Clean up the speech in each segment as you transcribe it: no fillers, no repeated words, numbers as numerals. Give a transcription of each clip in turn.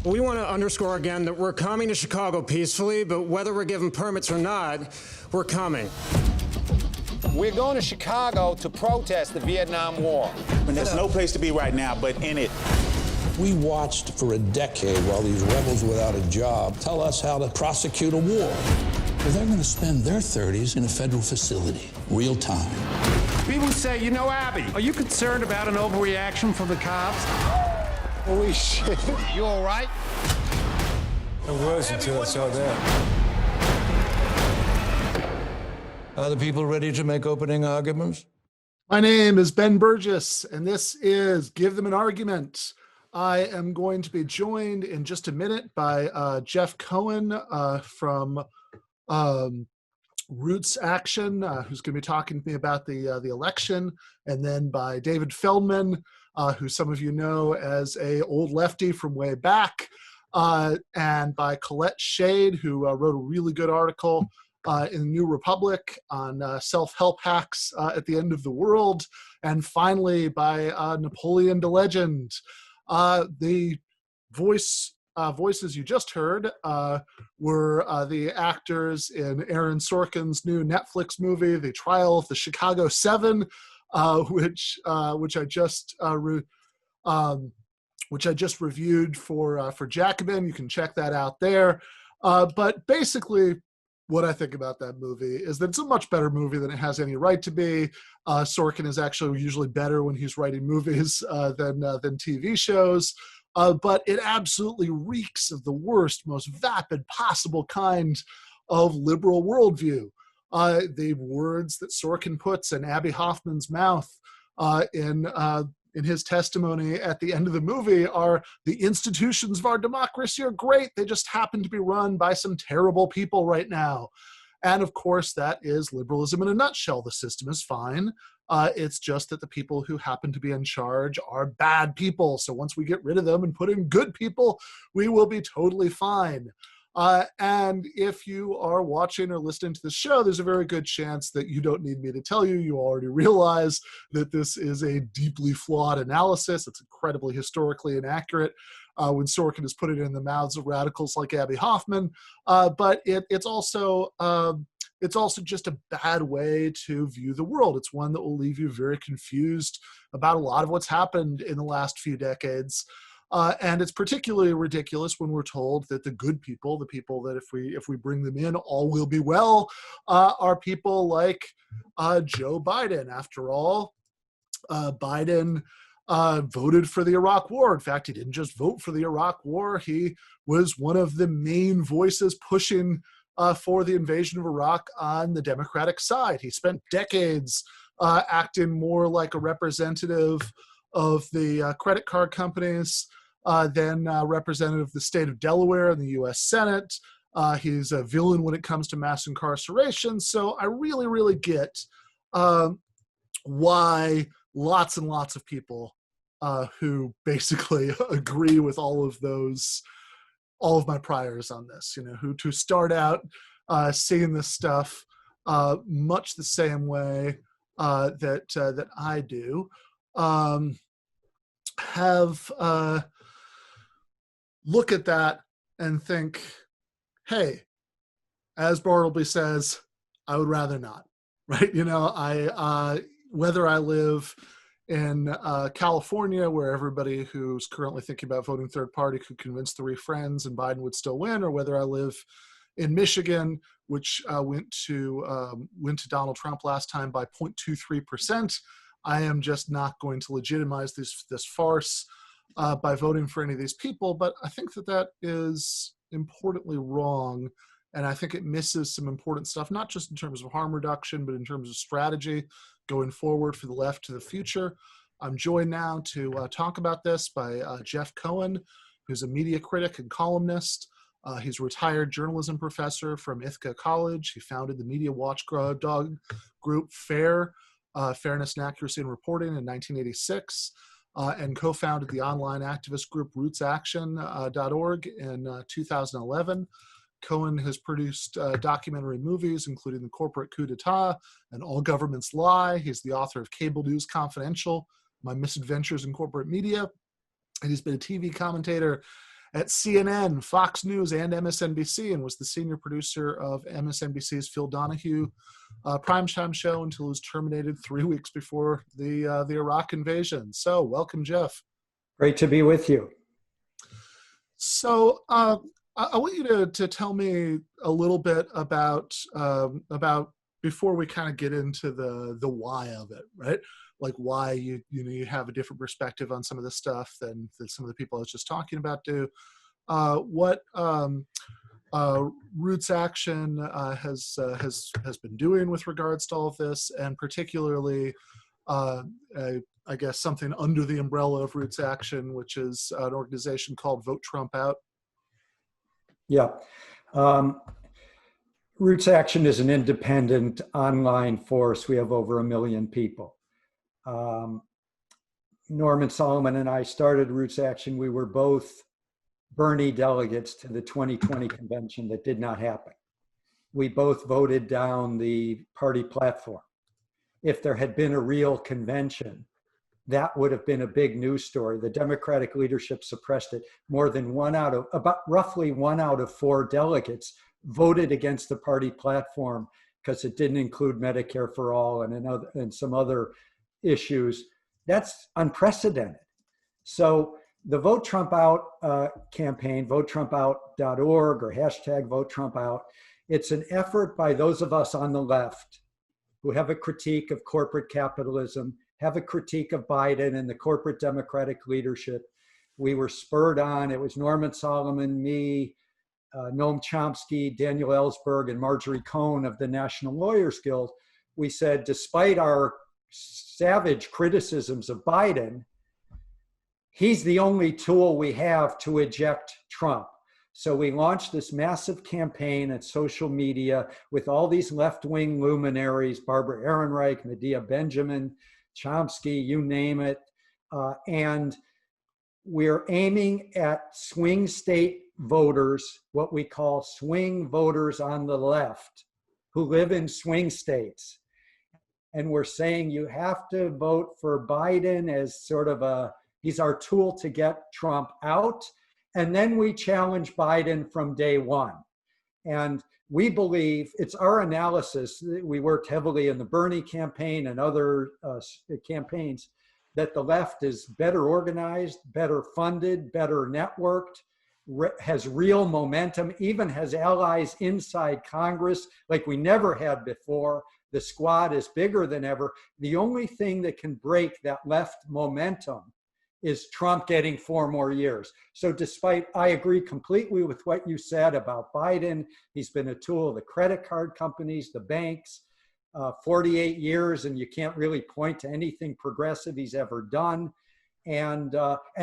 We want to underscore again that we're coming to Chicago peacefully, but whether we're given permits or not, we're coming. We're going to Chicago to protest the Vietnam War. And there's no place to be right now but in it. We watched for a decade while these rebels without a job tell us how to prosecute a war. Well, they're going to spend their 30s in a federal facility, real time. People say, you know, Abby, are you concerned about an overreaction from the cops? Holy shit. You all right? I was until I saw that. Are the people ready to make opening arguments? My name is Ben Burgis, and this is Give Them an Argument. I am going to be joined in just a minute by Jeff Cohen from RootsAction, who's going to be talking to me about the election, and then by David Feldman, who some of you know as a old lefty from way back, and by Colette Shade, who wrote a really good article in the New Republic on self-help hacks at the end of the world, and finally by Napoleon the Legend. The voices you just heard were the actors in Aaron Sorkin's new Netflix movie, The Trial of the Chicago Seven, which I just reviewed for Jacobin. You can check that out there. But basically, what I think about that movie is that it's a much better movie than it has any right to be. Sorkin is actually usually better when he's writing movies than TV shows. But it absolutely reeks of the worst, most vapid possible kind of liberal worldview. The words that Sorkin puts in Abby Hoffman's mouth in his testimony at the end of the movie are, the institutions of our democracy are great. They just happen to be run by some terrible people right now. And of course, that is liberalism in a nutshell. The system is fine. It's just that the people who happen to be in charge are bad people. So once we get rid of them and put in good people, we will be totally fine. And if you are watching or listening to the show, there's a very good chance that you don't need me to tell you. You already realize that this is a deeply flawed analysis. It's incredibly historically inaccurate when Sorkin is putting it in the mouths of radicals like Abby Hoffman. But it's also just a bad way to view the world. It's one that will leave you very confused about a lot of what's happened in the last few decades. And it's particularly ridiculous when we're told that the good people, the people that if we bring them in, all will be well, are people like Joe Biden. After all, Biden voted for the Iraq War. In fact, he didn't just vote for the Iraq War. He was one of the main voices pushing for the invasion of Iraq on the Democratic side. He spent decades acting more like a representative of the credit card companies than representative of the state of Delaware in the U.S. Senate. He's a villain when it comes to mass incarceration. So I really, really get why lots and lots of people who basically agree with all of my priors on this, who to start out seeing this stuff much the same way that I do, have look at that and think, hey, as Bartleby says, I would rather not, right? Whether I live in California, where everybody who's currently thinking about voting third party could convince 3 friends and Biden would still win, or whether I live in Michigan, which went to Donald Trump last time by 0.23%, I am just not going to legitimize this farce by voting for any of these people. But I think that is importantly wrong. And I think it misses some important stuff, not just in terms of harm reduction, but in terms of strategy going forward for the left to the future. I'm joined now to talk about this by Jeff Cohen, who's a media critic and columnist. He's a retired journalism professor from Ithaca College. He founded the media watchdog group FAIR, Fairness and Accuracy in Reporting, in 1986, and co-founded the online activist group RootsAction.org in 2011. Cohen has produced documentary movies, including The Corporate Coup d'etat and All Governments Lie. He's the author of Cable News Confidential, My Misadventures in Corporate Media. And he's been a TV commentator at CNN, Fox News, and MSNBC, and was the senior producer of MSNBC's Phil Donahue primetime show until he was terminated 3 weeks before the Iraq invasion. So welcome, Jeff. Great to be with you. So I want you to tell me a little bit about before we kind of get into the why of it, right? Like why you have a different perspective on some of this stuff than some of the people I was just talking about do. What RootsAction has been doing with regards to all of this, and particularly, I guess something under the umbrella of RootsAction, which is an organization called VoteTrumpOut. Yeah. RootsAction is an independent online force. We have over 1 million people. Norman Solomon and I started RootsAction. We were both Bernie delegates to the 2020 convention that did not happen. We both voted down the party platform. If there had been a real convention, that would have been a big news story. The Democratic leadership suppressed it. More than roughly one out of 4 delegates voted against the party platform because it didn't include Medicare for all and some other issues. That's unprecedented. So the Vote Trump Out campaign, VoteTrumpOut.org or hashtag VoteTrumpOut, it's an effort by those of us on the left who have a critique of corporate capitalism, have a critique of Biden and the corporate Democratic leadership. We were spurred on. It was Norman Solomon, me, Noam Chomsky, Daniel Ellsberg, and Marjorie Cohen of the National Lawyers Guild. We said, despite our savage criticisms of Biden, he's the only tool we have to eject Trump. So we launched this massive campaign at social media with all these left-wing luminaries, Barbara Ehrenreich, Medea Benjamin, Chomsky, you name it. And we're aiming at swing state voters, what we call swing voters on the left, who live in swing states. And we're saying you have to vote for Biden as sort of he's our tool to get Trump out. And then we challenge Biden from day one. And we believe, it's our analysis, we worked heavily in the Bernie campaign and other campaigns, that the left is better organized, better funded, better networked, has real momentum, even has allies inside Congress like we never had before. The squad is bigger than ever. The only thing that can break that left momentum is Trump getting 4 more years. So despite, I agree completely with what you said about Biden, he's been a tool of the credit card companies, the banks, 48 years, and you can't really point to anything progressive he's ever done. And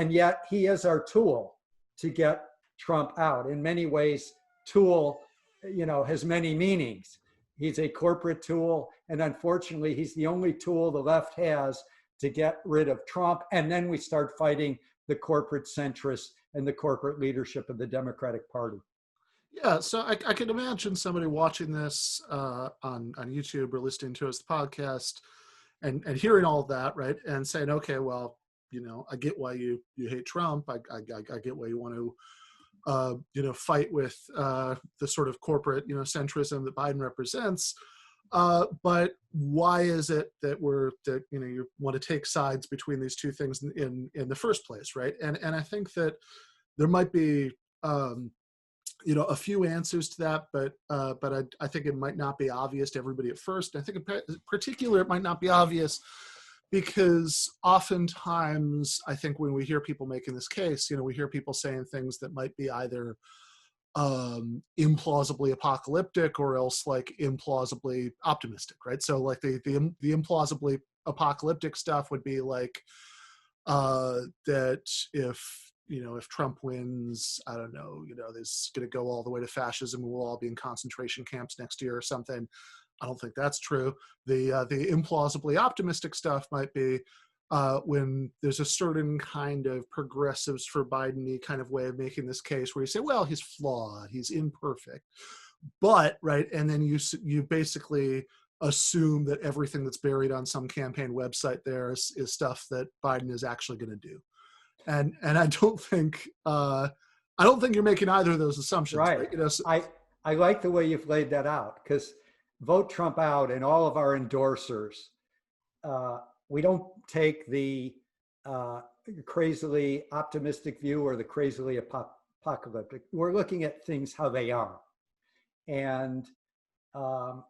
yet he is our tool to get Trump out. In many ways, tool, has many meanings. He's a corporate tool, and unfortunately, he's the only tool the left has to get rid of Trump. And then we start fighting the corporate centrists and the corporate leadership of the Democratic Party. Yeah, so I can imagine somebody watching this on YouTube or listening to us, the podcast, and hearing all of that, right? And saying, okay, well, I get why you hate Trump. I get why you want to, fight with the sort of corporate, centrism that Biden represents. But why is it that you want to take sides between these two things in the first place, right? And I think that there might be a few answers to that, but I think it might not be obvious to everybody at first. And I think in particular it might not be obvious because oftentimes I think when we hear people making this case, we hear people saying things that might be either implausibly apocalyptic or else like implausibly optimistic, right? So like the implausibly apocalyptic stuff would be like that if Trump wins, I don't know, there's going to go all the way to fascism and we'll all be in concentration camps next year or something. I don't think that's true. The implausibly optimistic stuff might be when there's a certain kind of progressives for Biden-y kind of way of making this case where you say, well, he's flawed, he's imperfect, but, right, and then you basically assume that everything that's buried on some campaign website there is stuff that Biden is actually going to do. And I don't think I don't think you're making either of those assumptions, right? Right. You know, so, I like the way you've laid that out, because Vote Trump Out and all of our endorsers, we don't take the crazily optimistic view or the crazily apocalyptic. We're looking at things how they are. And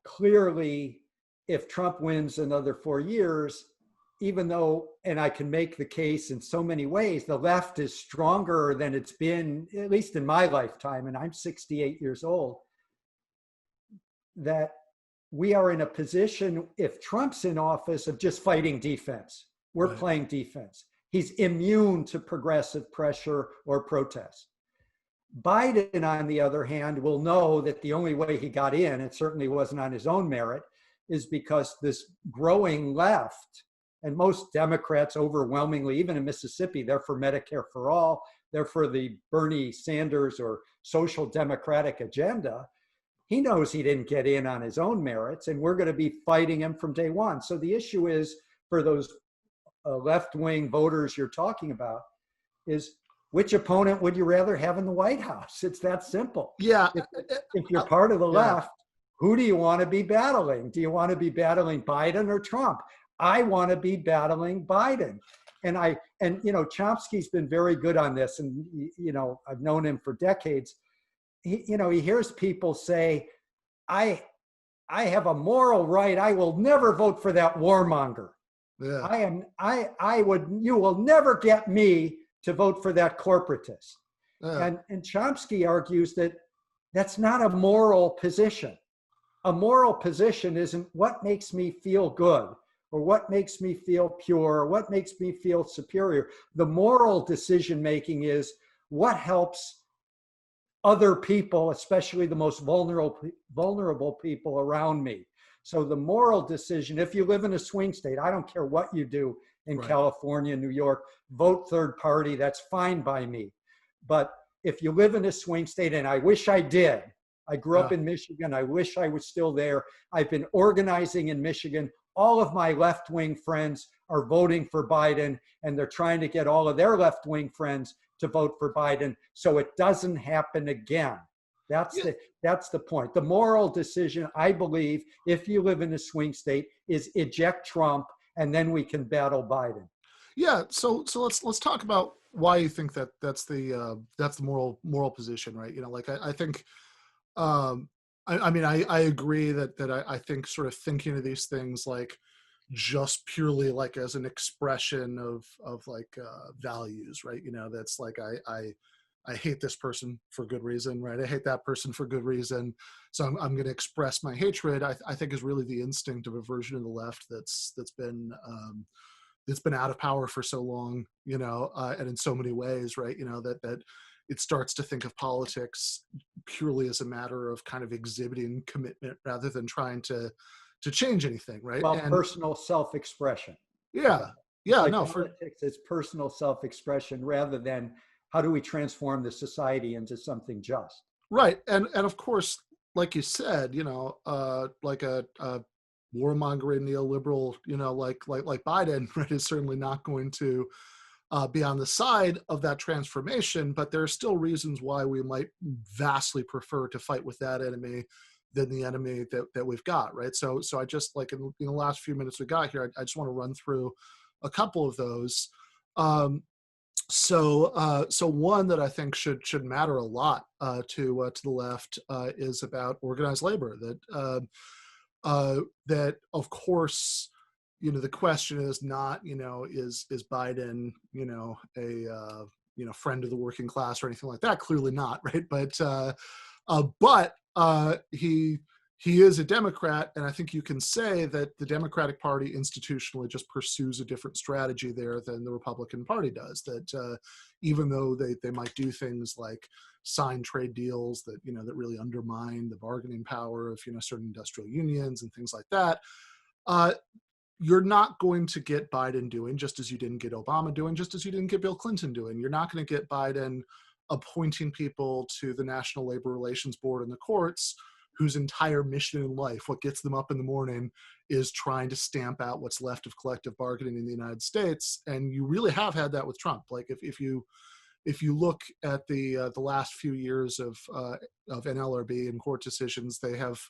clearly, if Trump wins another 4 years, even though, and I can make the case in so many ways, the left is stronger than it's been, at least in my lifetime, and I'm 68 years old, that we are in a position, if Trump's in office, of just fighting defense. We're Right. playing defense. He's immune to progressive pressure or protest. Biden, on the other hand, will know that the only way he got in, it certainly wasn't on his own merit, is because this growing left, and most Democrats overwhelmingly, even in Mississippi, they're for Medicare for all, they're for the Bernie Sanders or social democratic agenda. He knows he didn't get in on his own merits, and we're going to be fighting him from day one. So the issue is, for those left-wing voters you're talking about, is which opponent would you rather have in the White House? It's that simple. yeah. If you're part of the Yeah. left, who do you want to be battling? Do you want to be battling Biden or Trump? I want to be battling Biden. And Chomsky's been very good on this. And, I've known him for decades. He hears people say, I have a moral right. I will never vote for that warmonger. Yeah. You will never get me to vote for that corporatist. Yeah. And Chomsky argues that that's not a moral position. A moral position isn't what makes me feel good or what makes me feel pure or what makes me feel superior. The moral decision-making is what helps other people, especially the most vulnerable people around me. So the moral decision, if you live in a swing state, I don't care what you do in Right. California, New York, vote third party, that's fine by me. But if you live in a swing state, and I wish I did, I grew up in Michigan, I wish I was still there. I've been organizing in Michigan. All of my left-wing friends are voting for Biden, and they're trying to get all of their left-wing friends to vote for Biden so it doesn't happen again. That's the point. The moral decision, I believe, if you live in a swing state, is eject Trump, and then we can battle Biden. Yeah. So let's talk about why you think that's the moral position, right? I think, I agree that I think sort of thinking of these things like just purely like as an expression of values, right? That's like I hate this person for good reason, right? I hate that person for good reason. So I'm going to express my hatred. I think is really the instinct of a version of the left that's been out of power for so long, and in so many ways, right? That it starts to think of politics purely as a matter of kind of exhibiting commitment rather than trying to change anything, right? Well, personal self-expression. Yeah. Politics is personal self-expression rather than how do we transform the society into something just. Right. And of course, like you said, like a warmongering neoliberal, like Biden, right, is certainly not going to be on the side of that transformation, but there are still reasons why we might vastly prefer to fight with that enemy than the enemy that we've got, right? So I just, like in the last few minutes we got here, I just want to run through a couple of those. So one that I think should matter a lot to the left is about organized labor. That of course, the question is not, is Biden, a friend of the working class or anything like that? Clearly not, right? But he is a Democrat, and I think you can say that the Democratic Party institutionally just pursues a different strategy there than the Republican Party does. That even though they might do things like sign trade deals that that really undermine the bargaining power of certain industrial unions and things like that, you're not going to get Biden doing, just as you didn't get Obama doing, just as you didn't get Bill Clinton doing. You're not going to get Biden appointing people to the National Labor Relations Board and the courts whose entire mission in life, what gets them up in the morning, is trying to stamp out what's left of collective bargaining in the United States. And you really have had that with Trump. Like if you if you look at the last few years of NLRB and court decisions, they have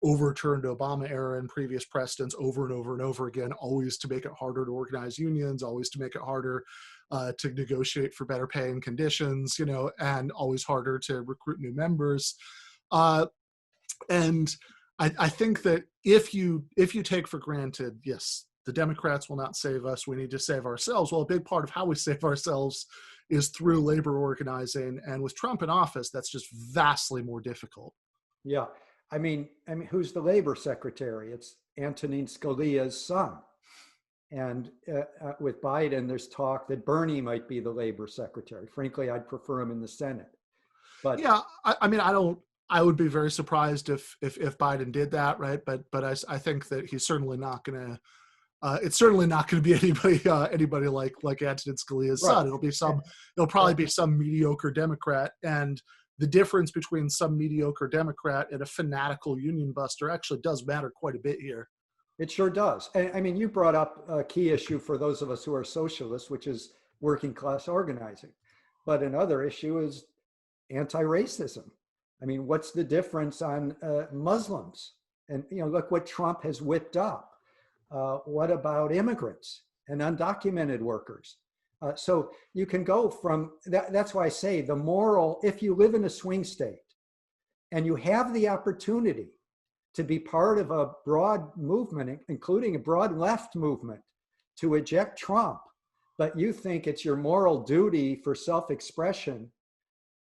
overturned Obama era and previous precedents over and over and over again, always to make it harder to organize unions, always to make it harder to negotiate for better pay and conditions, and always harder to recruit new members. And I think that if you take for granted, yes, the Democrats will not save us, we need to save ourselves. Well, a big part of how we save ourselves is through labor organizing. And with Trump in office, that's just vastly more difficult. Yeah. I mean, who's the labor secretary? It's Antonin Scalia's son. And with Biden, there's talk that Bernie might be the labor secretary. Frankly, I'd prefer him in the Senate. But yeah, I would be very surprised if Biden did that, right? But I think that he's certainly not going to. It's certainly not going to be anybody like Antonin Scalia's son. It'll probably be some mediocre Democrat. And the difference between some mediocre Democrat and a fanatical union buster actually does matter quite a bit here. It sure does. I mean, you brought up a key issue for those of us who are socialists, which is working class organizing. But another issue is anti-racism. I mean, what's the difference on Muslims? And, look what Trump has whipped up. What about immigrants and undocumented workers? So you can go from that. That's why I say the moral, if you live in a swing state and you have the opportunity to be part of a broad movement, including a broad left movement, to eject Trump, but you think it's your moral duty for self-expression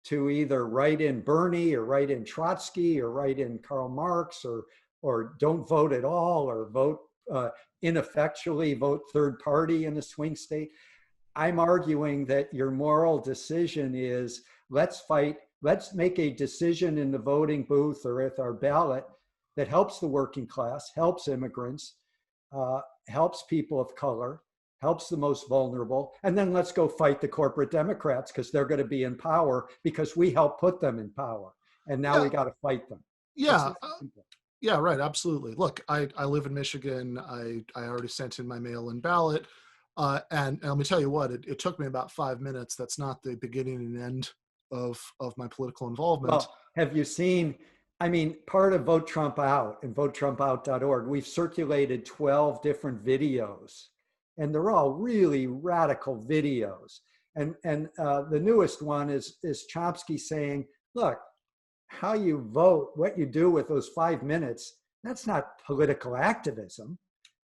to either write in Bernie or write in Trotsky or write in Karl Marx or don't vote at all or vote ineffectually, vote third party in a swing state. I'm arguing that your moral decision is let's make a decision in the voting booth or at our ballot that helps the working class, helps immigrants, helps people of color, helps the most vulnerable, and then let's go fight the corporate Democrats because they're going to be in power because we helped put them in power. And now we got to fight them. Yeah. Yeah, right. Absolutely. Look, I live in Michigan. I already sent in my mail-in ballot. And let me tell you what, it took me about 5 minutes. That's not the beginning and end of my political involvement. Well, have you seen, part of Vote Trump Out and VoteTrumpOut.org, we've circulated 12 different videos, and they're all really radical videos. And the newest one is Chomsky saying, look, how you vote, what you do with those 5 minutes, that's not political activism.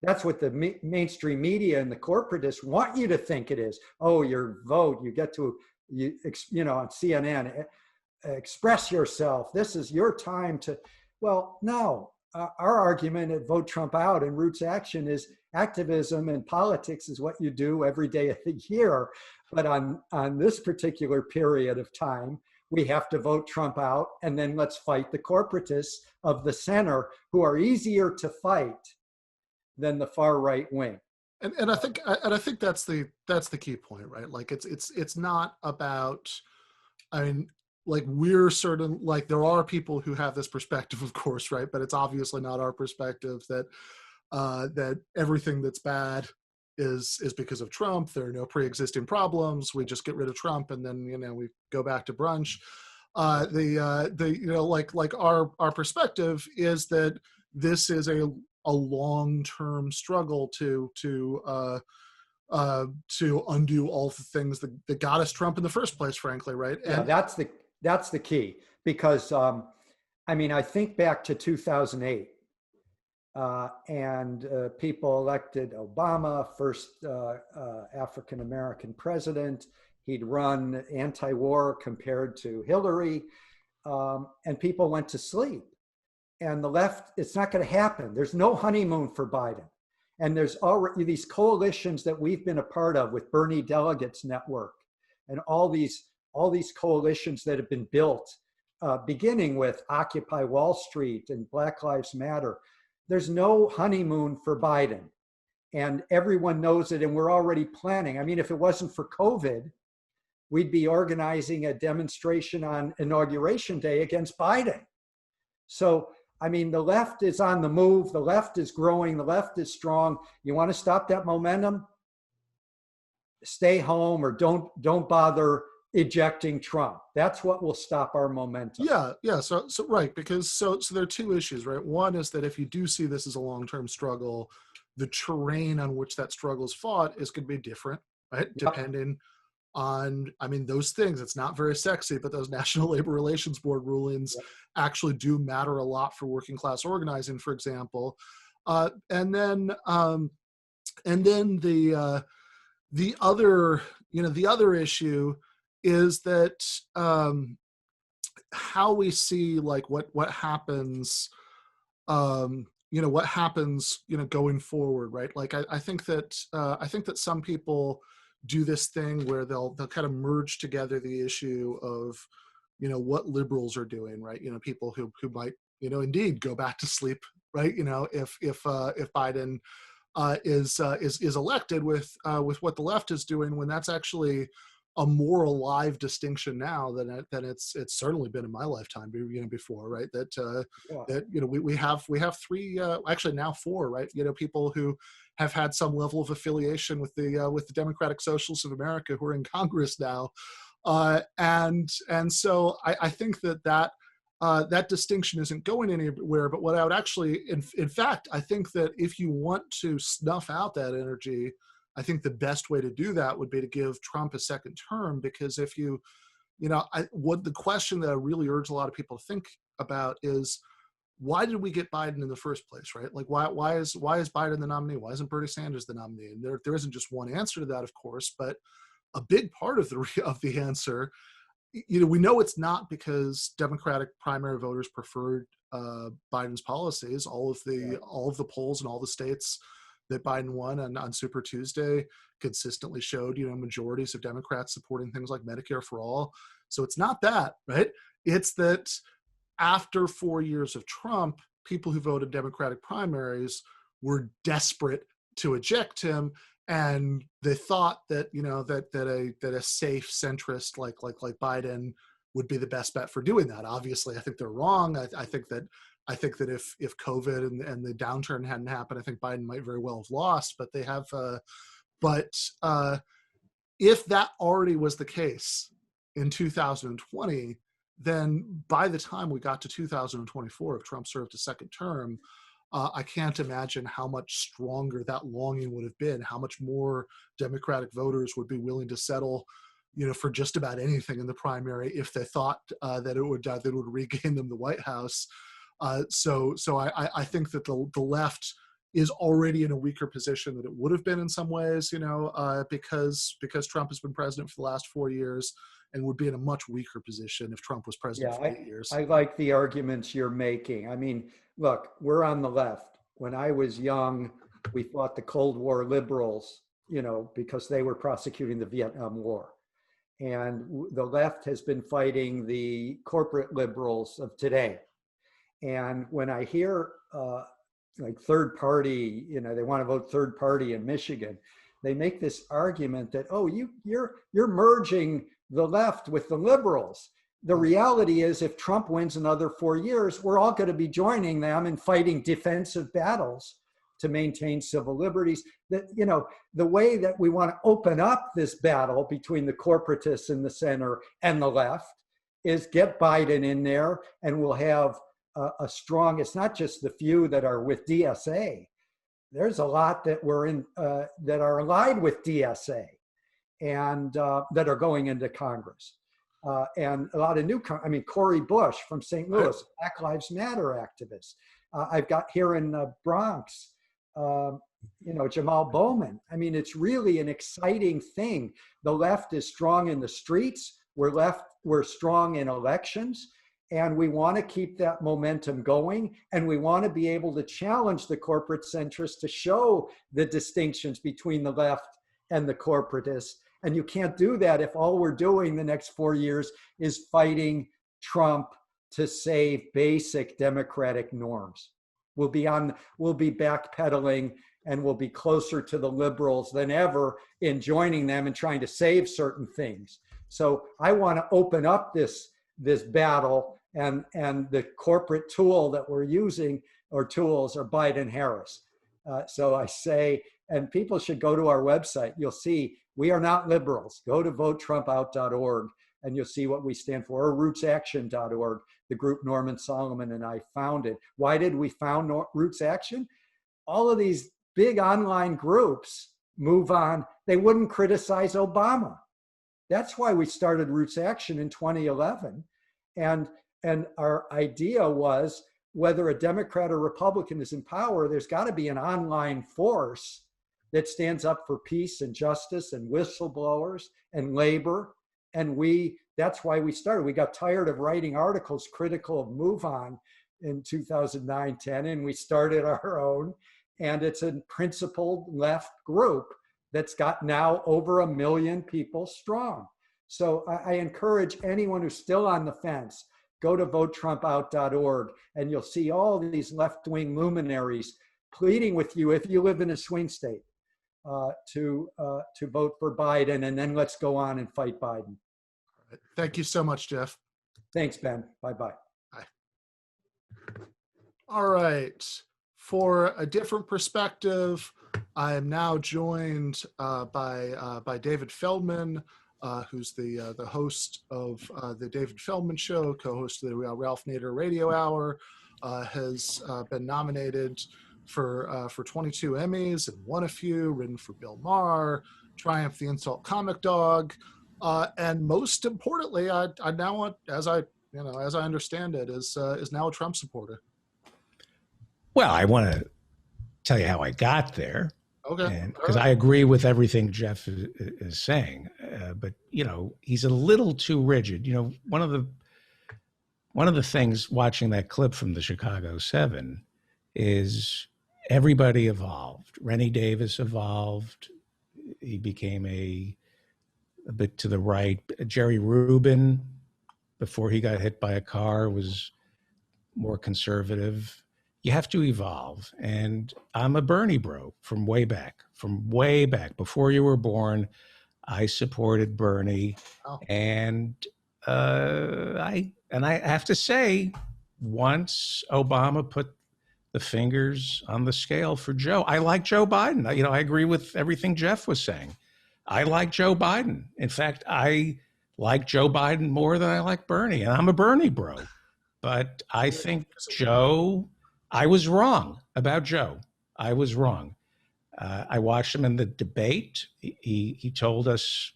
That's what the mainstream media and the corporatists want you to think it is. Oh, your vote, you get to, on CNN, express yourself. This is your time to, well, no. Our argument at Vote Trump Out and Roots Action is activism and politics is what you do every day of the year. But on this particular period of time, we have to vote Trump out, and then let's fight the corporatists of the center who are easier to fight than the far right wing. And I think that's the key point, right? Like it's not about, we're certain, there are people who have this perspective, of course, right? But it's obviously not our perspective that everything that's bad is because of Trump. There are no pre-existing problems. We just get rid of Trump and then, we go back to brunch. Our perspective is that this is a long-term struggle to undo all the things that got us Trump in the first place, frankly, right? And that's the key, because I think back to 2008. And people elected Obama, first African-American president. He'd run anti-war compared to Hillary, and people went to sleep. And the left, it's not going to happen. There's no honeymoon for Biden. And there's already these coalitions that we've been a part of with Bernie Delegates Network and all these coalitions that have been built, beginning with Occupy Wall Street and Black Lives Matter. There's no honeymoon for Biden, and everyone knows it, and we're already planning. If it wasn't for COVID, we'd be organizing a demonstration on Inauguration Day against Biden. So, the left is on the move, the left is growing, the left is strong. You want to stop that momentum? Stay home or don't bother ejecting Trump. That's what will stop our momentum. Yeah. So right, because so there are two issues, right? One is that if you do see this as a long-term struggle, the terrain on which that struggle is fought is going to be different, right? Yep. Depending on, I mean, those things. It's not very sexy, but those National Labor Relations Board rulings actually do matter a lot for working class organizing, for example. And then the other, the other issue is that how we see like what happens, what happens, going forward, right? Like I think that some people do this thing where they'll kind of merge together the issue of, what liberals are doing, right? People who might, indeed go back to sleep, right? If Biden is elected with what the left is doing, when that's actually a more alive distinction now than it's certainly been in my lifetime, before, right? We have three, actually now four, right? People who have had some level of affiliation with the Democratic Socialists of America who are in Congress now, and so I think that distinction isn't going anywhere. But what I would actually, in fact, I think that if you want to snuff out that energy, I think the best way to do that would be to give Trump a second term, because if the question that I really urge a lot of people to think about is, why did we get Biden in the first place, right? Like, why is Biden the nominee? Why isn't Bernie Sanders the nominee? And there isn't just one answer to that, of course, but a big part of the answer, we know it's not because Democratic primary voters preferred Biden's policies. All of the polls in all the states that Biden won on Super Tuesday consistently showed, majorities of Democrats supporting things like Medicare for all. So it's not that, right? It's that after 4 years of Trump, people who voted Democratic primaries were desperate to eject him, and they thought that that a safe centrist like Biden would be the best bet for doing that. Obviously, I think they're wrong. I think that if COVID and the downturn hadn't happened, I think Biden might very well have lost. But they have. If that already was the case in 2020, then by the time we got to 2024, if Trump served a second term, I can't imagine how much stronger that longing would have been, how much more Democratic voters would be willing to settle, for just about anything in the primary if they thought that it would regain them the White House. So I think that the left is already in a weaker position than it would have been in some ways, because Trump has been president for the last 4 years, and would be in a much weaker position if Trump was president for 8 years. I like the arguments you're making. I mean, look, we're on the left. When I was young, we fought the Cold War liberals, because they were prosecuting the Vietnam War. And the left has been fighting the corporate liberals of today. And when I hear like third party, they want to vote third party in Michigan, they make this argument that, oh, you're merging the left with the liberals. The reality is, if Trump wins another 4 years, we're all going to be joining them in fighting defensive battles to maintain civil liberties. That, the way that we want to open up this battle between the corporatists in the center and the left is get Biden in there, and we'll have a strong, it's not just the few that are with DSA. There's a lot that that are allied with DSA and that are going into Congress. And a lot of Cori Bush from St. Louis, Black Lives Matter activist. I've got here in the Bronx, Jamal Bowman. I mean, it's really an exciting thing. The left is strong in the streets. We're strong in elections. And we want to keep that momentum going. And we want to be able to challenge the corporate centrists to show the distinctions between the left and the corporatists. And you can't do that if all we're doing the next 4 years is fighting Trump to save basic democratic norms. We'll be backpedaling, and we'll be closer to the liberals than ever in joining them and trying to save certain things. So I want to open up this battle, and the corporate tool that we're using, or tools, are Biden Harris. So I say, and people should go to our website. You'll see we are not liberals. Go to VoteTrumpOut.org. and you'll see what we stand for, or RootsAction.org, the group Norman Solomon and I founded. Why did we found Roots Action? All of these big online groups move on. They wouldn't criticize Obama. That's why we started Roots Action in 2011. And our idea was, whether a Democrat or Republican is in power, there's got to be an online force that stands up for peace and justice and whistleblowers and labor. And that's why we started. We got tired of writing articles critical of MoveOn in 2009, 10, and we started our own. And it's a principled left group that's got now over 1 million people strong. So I encourage anyone who's still on the fence, go to VoteTrumpOut.org, and you'll see all these left-wing luminaries pleading with you, if you live in a swing state, to vote for Biden, and then let's go on and fight Biden. Thank you so much, Jeff. Thanks, Ben. Bye-bye. Bye. All right. For a different perspective, I am now joined by David Feldman, who's the host of the David Feldman Show, co-host of the Ralph Nader Radio Hour, has been nominated for 22 Emmys and won a few, written for Bill Maher, Triumph the Insult Comic Dog, and most importantly, I now want, as I understand it, is now a Trump supporter. Well, I want to tell you how I got there. Okay. Because I agree with everything Jeff is saying, but he's a little too rigid. One of the things watching that clip from the Chicago 7 is everybody evolved. Rennie Davis evolved. He became a bit to the right. Jerry Rubin, before he got hit by a car, was more conservative. You have to evolve. And I'm a Bernie bro from way back. Before you were born, I supported Bernie. Oh. And I have to say, once Obama put the fingers on the scale for Joe, I like Joe Biden. I agree with everything Jeff was saying. I like Joe Biden. In fact, I like Joe Biden more than I like Bernie, and I'm a Bernie bro. But I think I was wrong about Joe. I was wrong. I watched him in the debate. He told us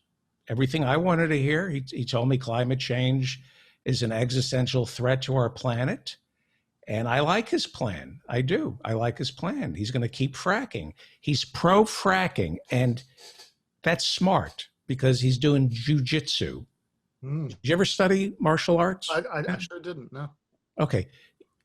everything I wanted to hear. He told me climate change is an existential threat to our planet. And I like his plan. I do. I like his plan. He's going to keep fracking. He's pro-fracking. And that's smart because he's doing jujitsu. Did you ever study martial arts? I sure didn't, no. Okay.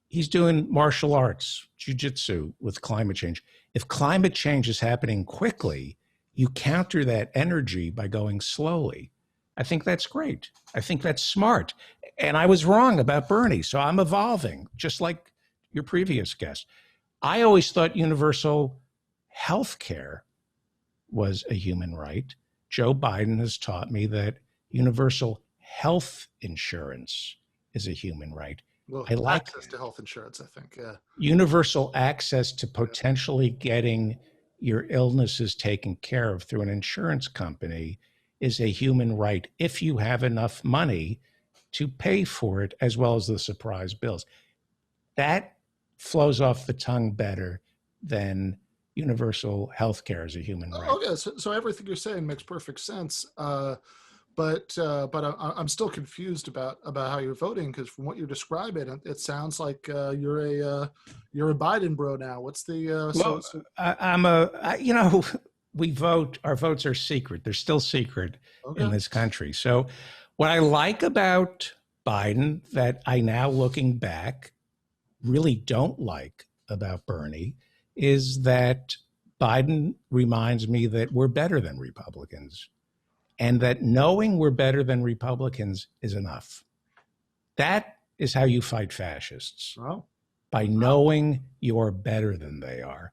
He's doing martial arts, jujitsu with climate change. If climate change is happening quickly, you counter that energy by going slowly. I think that's great. I think that's smart. And I was wrong about Bernie, so I'm evolving, just like your previous guest. I always thought universal health care was a human right. Joe Biden has taught me that universal health insurance is a human right. Well, I like access to health insurance, I think, yeah. Universal access to potentially getting your illnesses taken care of through an insurance company is a human right if you have enough money to pay for it, as well as the surprise bills. That flows off the tongue better than universal health care as a human right. Okay, so everything you're saying makes perfect sense. But I'm still confused about how you're voting, because from what you're describing, it sounds like you're a Biden bro now. What's the? We vote. Our votes are secret. They're still secret in this country. So, what I like about Biden that I now, looking back, really don't like about Bernie is that Biden reminds me that we're better than Republicans. And that knowing we're better than Republicans is enough. That is how you fight fascists. Oh. By knowing you're better than they are.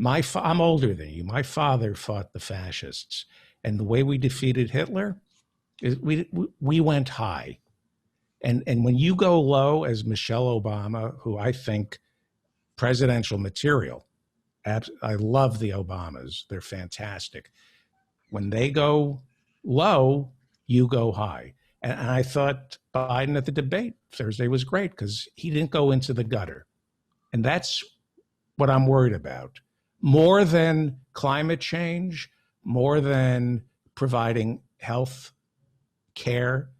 I'm older than you. My father fought the fascists. And the way we defeated Hitler is we went high. And when you go low as Michelle Obama, who I think presidential material, I love the Obamas. They're fantastic. When they go low, you go high. And I thought Biden at the debate Thursday was great because he didn't go into the gutter. And that's what I'm worried about. More than climate change, more than providing health care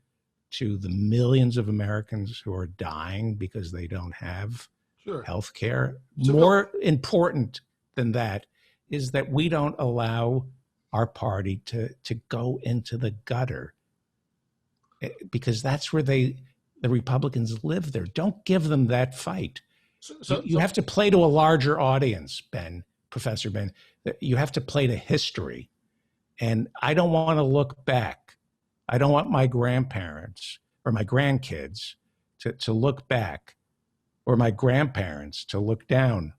to the millions of Americans who are dying because they don't have health care. More important than that is that we don't allow our party to go into the gutter, because that's where the Republicans live there. Don't give them that fight. You have to play to a larger audience, Professor Ben. You have to play to history. And I don't want to look back. I don't want my grandparents or my grandkids to look back, or my grandparents to look down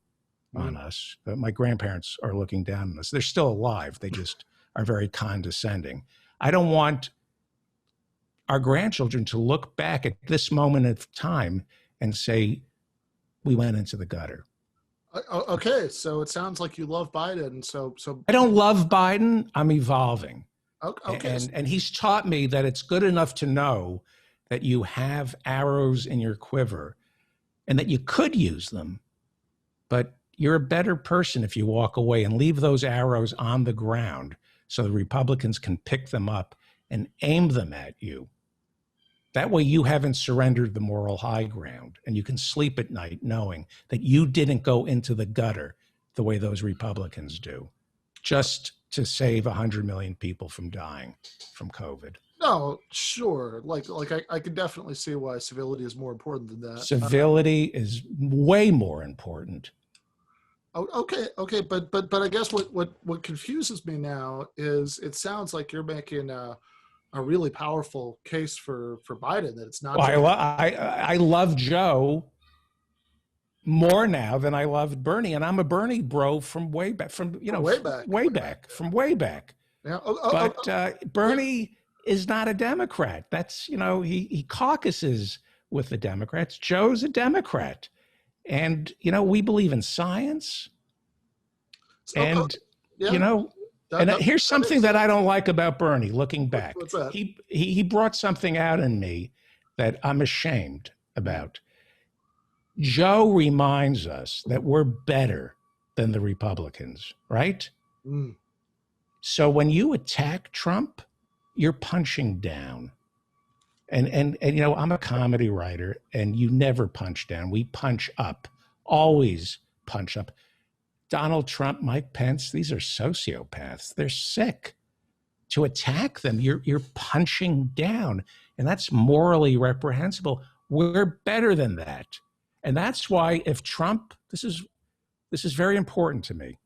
on us. But my grandparents are looking down on us. They're still alive. They just are very condescending. I don't want our grandchildren to look back at this moment of time and say, we went into the gutter. Okay, so it sounds like you love Biden. So I don't love Biden. I'm evolving. Okay. And he's taught me that it's good enough to know that you have arrows in your quiver and that you could use them, but you're a better person if you walk away and leave those arrows on the ground so the Republicans can pick them up and aim them at you. That way you haven't surrendered the moral high ground, and you can sleep at night knowing that you didn't go into the gutter the way those Republicans do, just to save 100 million people from dying from COVID. No, sure. Like I could definitely see why civility is more important than that. Civility is way more important. Okay, but I guess what confuses me now is it sounds like you're making a really powerful case for Biden, that it's not. Well, I love Joe more now than I loved Bernie, and I'm a Bernie bro from way back, way back. Yeah. But Bernie is not a Democrat. That's, he caucuses with the Democrats. Joe's a Democrat, and we believe in science, and here's something that I don't like about Bernie, looking back. What's that? He brought something out in me that I'm ashamed about. Joe reminds us that we're better than the Republicans, right? Mm. So when you attack Trump, you're punching down. And I'm a comedy writer, and you never punch down. We punch up, always punch up. Donald Trump, Mike Pence, these are sociopaths. They're sick. To attack them, you're punching down, and that's morally reprehensible. We're better than that. And that's why if Trump, this is very important to me.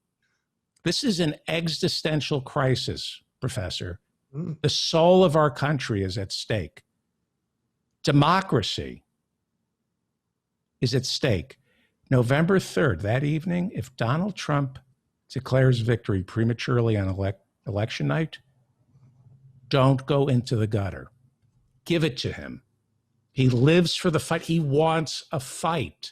This is an existential crisis, Professor. Mm. The soul of our country is at stake. Democracy is at stake. November 3rd, that evening, if Donald Trump declares victory prematurely on election night, don't go into the gutter. Give it to him. He lives for the fight. He wants a fight.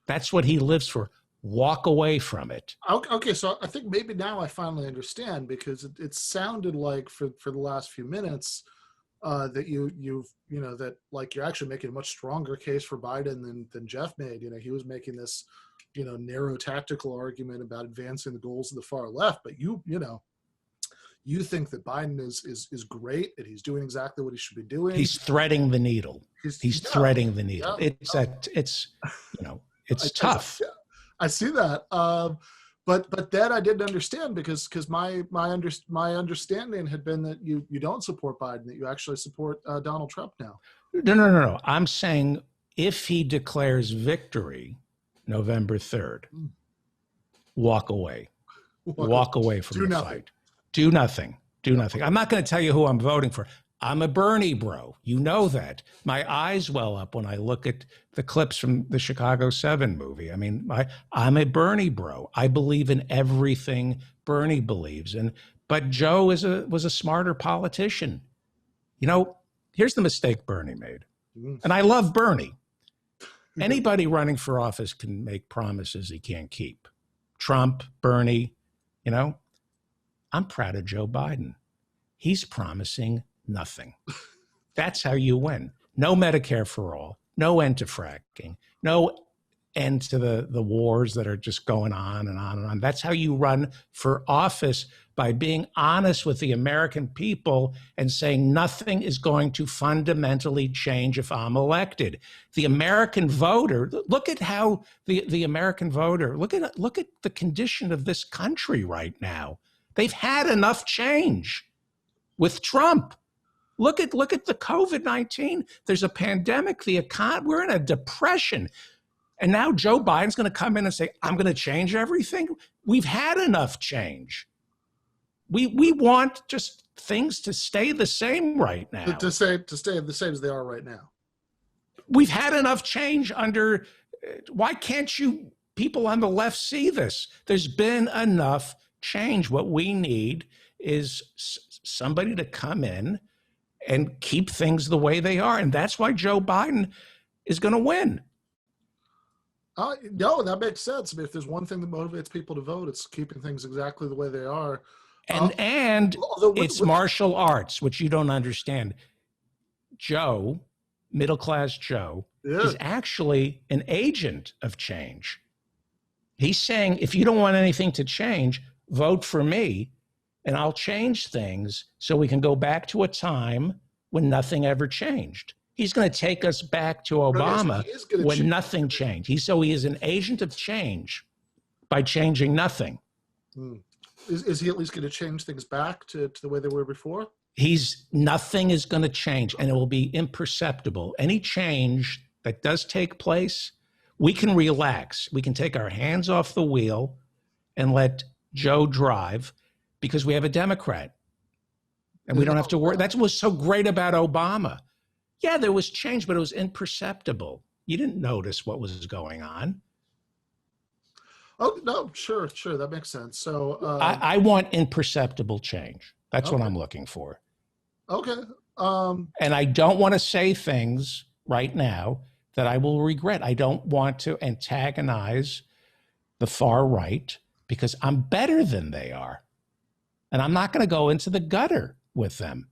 That's what he lives for. Walk away from it. Okay, so I think maybe now I finally understand, because it sounded like for the last few minutes that you're actually making a much stronger case for Biden than Jeff made. He was making this narrow tactical argument about advancing the goals of the far left, but you think that Biden is great, and he's doing exactly what he should be doing. He's threading the needle. He's threading the needle. Yeah. It's tough. I see that. But that I didn't understand, because my understanding had been that you don't support Biden, that you actually support Donald Trump now. No. I'm saying if he declares victory November 3rd, walk away. Walk away from the fight. Do nothing. Do nothing. I'm not going to tell you who I'm voting for. I'm a Bernie bro. You know that. My eyes well up when I look at the clips from the Chicago 7 movie. I mean, I'm a Bernie bro. I believe in everything Bernie believes in. But Joe was a smarter politician. Here's the mistake Bernie made. And I love Bernie. Anybody running for office can make promises he can't keep. Trump, Bernie, I'm proud of Joe Biden. He's promising nothing. That's how you win. No Medicare for all, no end to fracking, no end to the wars that are just going on and on and on. That's how you run for office, by being honest with the American people and saying nothing is going to fundamentally change if I'm elected. The American voter, look at how the American voter, look at the condition of this country right now. They've had enough change with Trump. Look at the COVID-19. There's a pandemic, we're in a depression. And now Joe Biden's going to come in and say, I'm going to change everything. We've had enough change. We want just things to stay the same right now. To stay the same as they are right now. We've had enough change under. Why can't you people on the left see this? There's been enough change. What we need is somebody to come in and keep things the way they are. And that's why Joe Biden is going to win. No, that makes sense. I mean, if there's one thing that motivates people to vote, it's keeping things exactly the way they are. And it's martial arts, which you don't understand. Joe, middle-class Joe, is actually an agent of change. He's saying, if you don't want anything to change, vote for me, and I'll change things so we can go back to a time when nothing ever changed. He's going to take us back to Obama when nothing changed. He is an agent of change by changing nothing. Is he at least going to change things back to the way they were before? Nothing is going to change, and it will be imperceptible. Any change that does take place, we can relax. We can take our hands off the wheel and let Joe drive, because we have a Democrat. And we don't have to worry. That's what was so great about Obama. Yeah, there was change, but it was imperceptible. You didn't notice what was going on. Oh, no, sure. That makes sense. So I want imperceptible change. That's what I'm looking for. Okay. And I don't want to say things right now that I will regret. I don't want to antagonize the far right because I'm better than they are. And I'm not going to go into the gutter with them.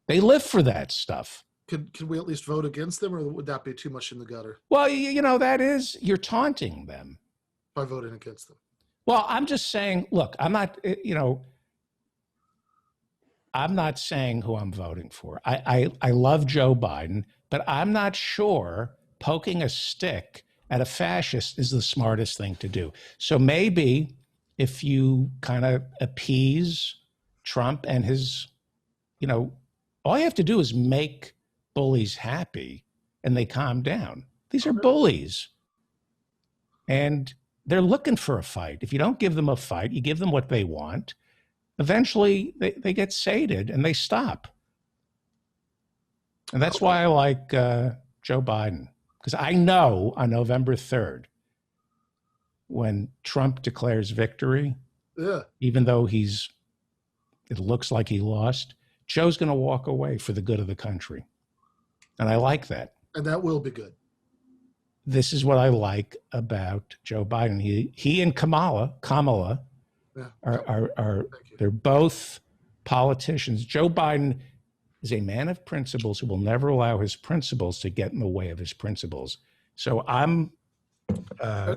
They live for that stuff. Could we at least vote against them, or would that be too much in the gutter? Well, you're taunting them. By voting against them. Well, I'm just saying, look, I'm not saying who I'm voting for. I love Joe Biden, but I'm not sure poking a stick at a fascist is the smartest thing to do. So maybe if you kind of appease Trump and his, all you have to do is make bullies happy and they calm down. These are bullies. And they're looking for a fight. If you don't give them a fight, you give them what they want, eventually they get sated and they stop. And that's why I like Joe Biden, because I know on November 3rd, when Trump declares victory, even though it looks like he lost, Joe's going to walk away for the good of the country. And I like that. And that will be good. This is what I like about Joe Biden. He and Kamala are they're both politicians. Joe Biden is a man of principles who will never allow his principles to get in the way of his principles. So I'm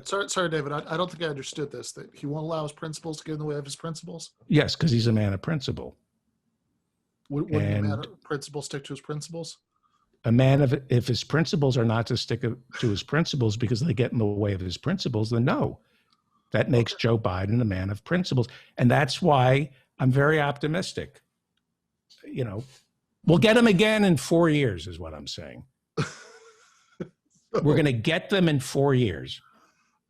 sorry, David. I don't think I understood this. That he won't allow his principles to get in the way of his principles. Yes, because he's a man of principle. Wouldn't a man of principle stick to his principles? If his principles are not to stick to his principles because they get in the way of his principles, then no. That makes Joe Biden a man of principles. And that's why I'm very optimistic. We'll get him again in 4 years is what I'm saying. We're going to get them in 4 years.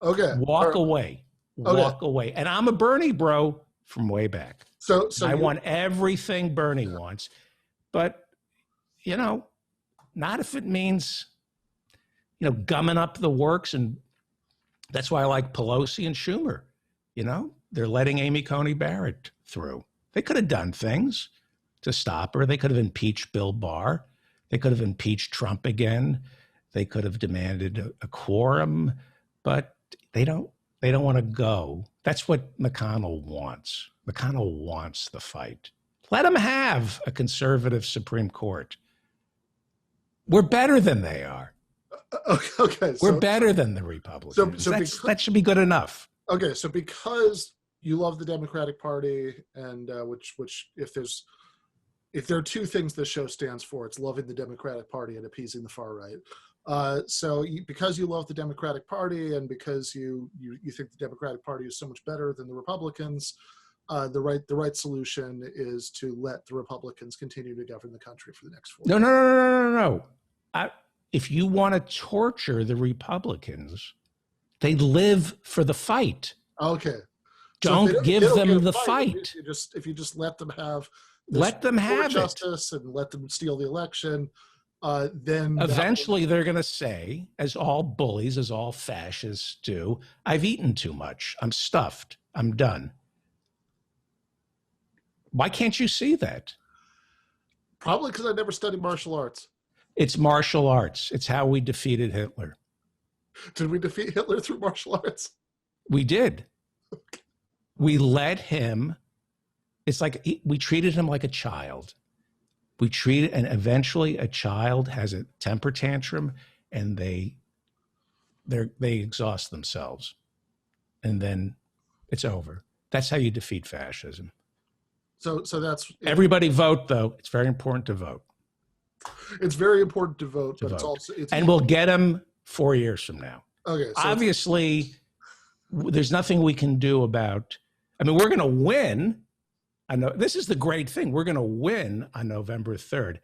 Okay. Walk away. And I'm a Bernie bro from way back. So I want everything Bernie wants, but not if it means, gumming up the works. And that's why I like Pelosi and Schumer. They're letting Amy Coney Barrett through. They could have done things to stop her. They could have impeached Bill Barr. They could have impeached Trump again. They could have demanded a quorum, but they don't want to go. That's what McConnell wants. McConnell wants the fight. Let him have a conservative Supreme Court. We're better than they are. Okay. We're better than the Republicans. That should be good enough. Okay, so because you love the Democratic Party, and which if there are two things this show stands for, it's loving the Democratic Party and appeasing the far right. Because you love the Democratic Party, and because you think the Democratic Party is so much better than the Republicans, the right solution is to let the Republicans continue to govern the country for the next 4 years. No. If you want to torture the Republicans, they live for the fight. Okay. Don't give them the fight. If you just let them have justice and let them steal the election, then eventually they're going to say, as all bullies, as all fascists do, I've eaten too much. I'm stuffed. I'm done. Why can't you see that? Probably because I never studied martial arts. It's martial arts. It's how we defeated Hitler. Did we defeat Hitler through martial arts? We did. We let him. It's like we treated him like a child. And eventually a child has a temper tantrum and they exhaust themselves. And then it's over. That's how you defeat fascism. So that's everybody vote, though. It's very important to vote. It's very important to vote, but it's also and we'll get them 4 years from now. Okay. So obviously, there's nothing we can do about. I mean, we're going to win. I know this is the great thing. We're going to win on November 3rd.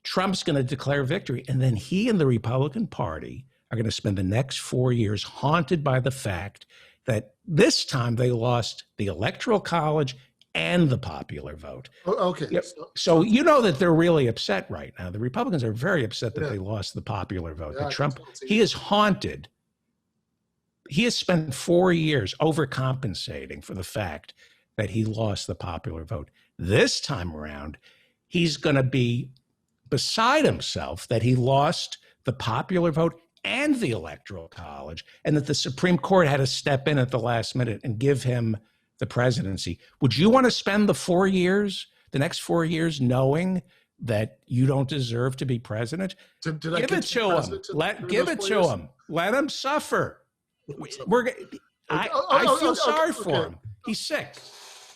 Trump's going to declare victory, and then he and the Republican Party are going to spend the next 4 years haunted by the fact that this time they lost the Electoral College and the popular vote. Okay. Yep. So you know that they're really upset right now. The Republicans are very upset that they lost the popular vote. That Trump, he is haunted. He has spent 4 years overcompensating for the fact that he lost the popular vote. This time around, he's going to be beside himself that he lost the popular vote and the Electoral College, and that the Supreme Court had to step in at the last minute and give him the presidency. Would you want to spend the next 4 years, knowing that you don't deserve to be president? Give it to him. Give it to him. Let him suffer. I feel sorry for him. He's sick.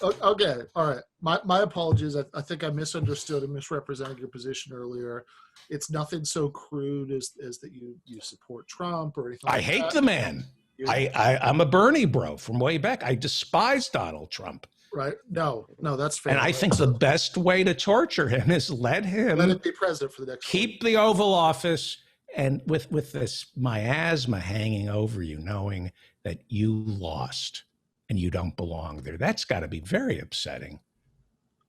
Okay. All right. My apologies. I think I misunderstood and misrepresented your position earlier. It's nothing so crude as that you support Trump or anything. I hate the man. I'm a Bernie bro from way back. I despise Donald Trump. Right. No, that's fair. And I think the best way to torture him is let him be president for the next. Keep the Oval Office, and with this miasma hanging over you, knowing that you lost and you don't belong there. That's got to be very upsetting.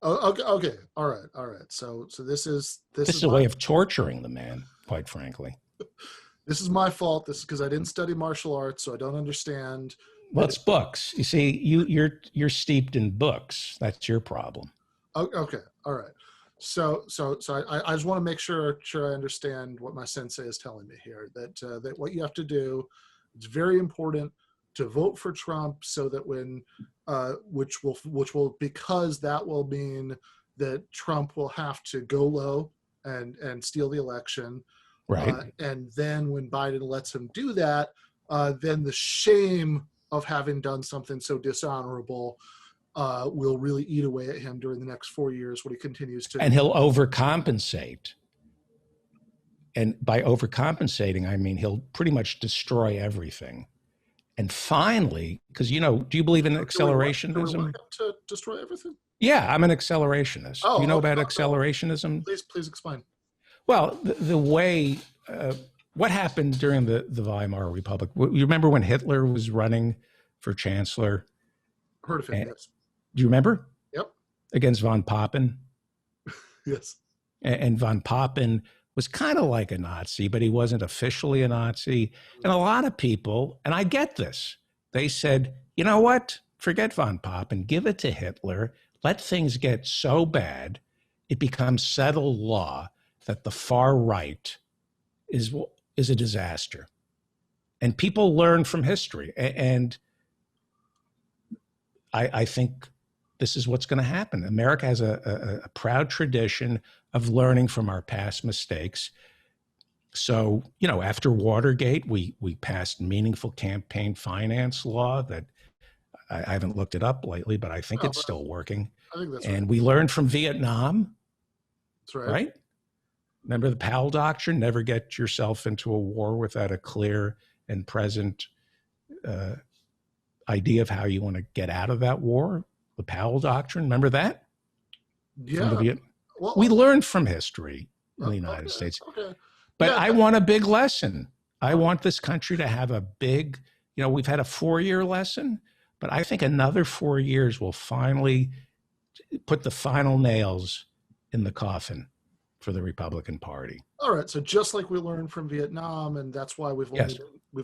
Oh, okay. All right. So this is a way of torturing the man, quite frankly. This is my fault. This is because I didn't study martial arts, so I don't understand. Well, it's books. You see, you're steeped in books. That's your problem. Okay. All right. So I just want to make sure I understand what my sensei is telling me here. That what you have to do, it's very important to vote for Trump, so that because that will mean that Trump will have to go low and steal the election. Right. And then when Biden lets him do that, then the shame of having done something so dishonorable will really eat away at him during the next 4 years when he continues to. And he'll overcompensate. And by overcompensating, I mean he'll pretty much destroy everything. And finally, because, do you believe in accelerationism? Do we want him to destroy everything? Yeah, I'm an accelerationist. Oh, you know about accelerationism? Please explain. Well, the way, what happened during the Weimar Republic? You remember when Hitler was running for chancellor? Heard of him, yes. Do you remember? Yep. Against von Papen? Yes. And von Papen was kind of like a Nazi, but he wasn't officially a Nazi. And a lot of people, and I get this, they said, you know what? Forget von Papen, give it to Hitler. Let things get so bad, it becomes settled law that the far right is a disaster. And people learn from history. And I think this is what's going to happen. America has a proud tradition of learning from our past mistakes. So, after Watergate, we passed meaningful campaign finance law that I haven't looked it up lately, but I think it's still working. I think that's and right. we learned from Vietnam, That's right. right? Remember the Powell Doctrine? Never get yourself into a war without a clear and present idea of how you want to get out of that war. The Powell Doctrine, remember that? Yeah. Well, we learned from history in the United States. Okay. But Yeah, I want a big lesson. I want this country to have a big, we've had a 4-year lesson, but I think another 4 years will finally put the final nails in the coffin for the Republican Party. All right. So just like we learned from Vietnam, and that's why we've Yes.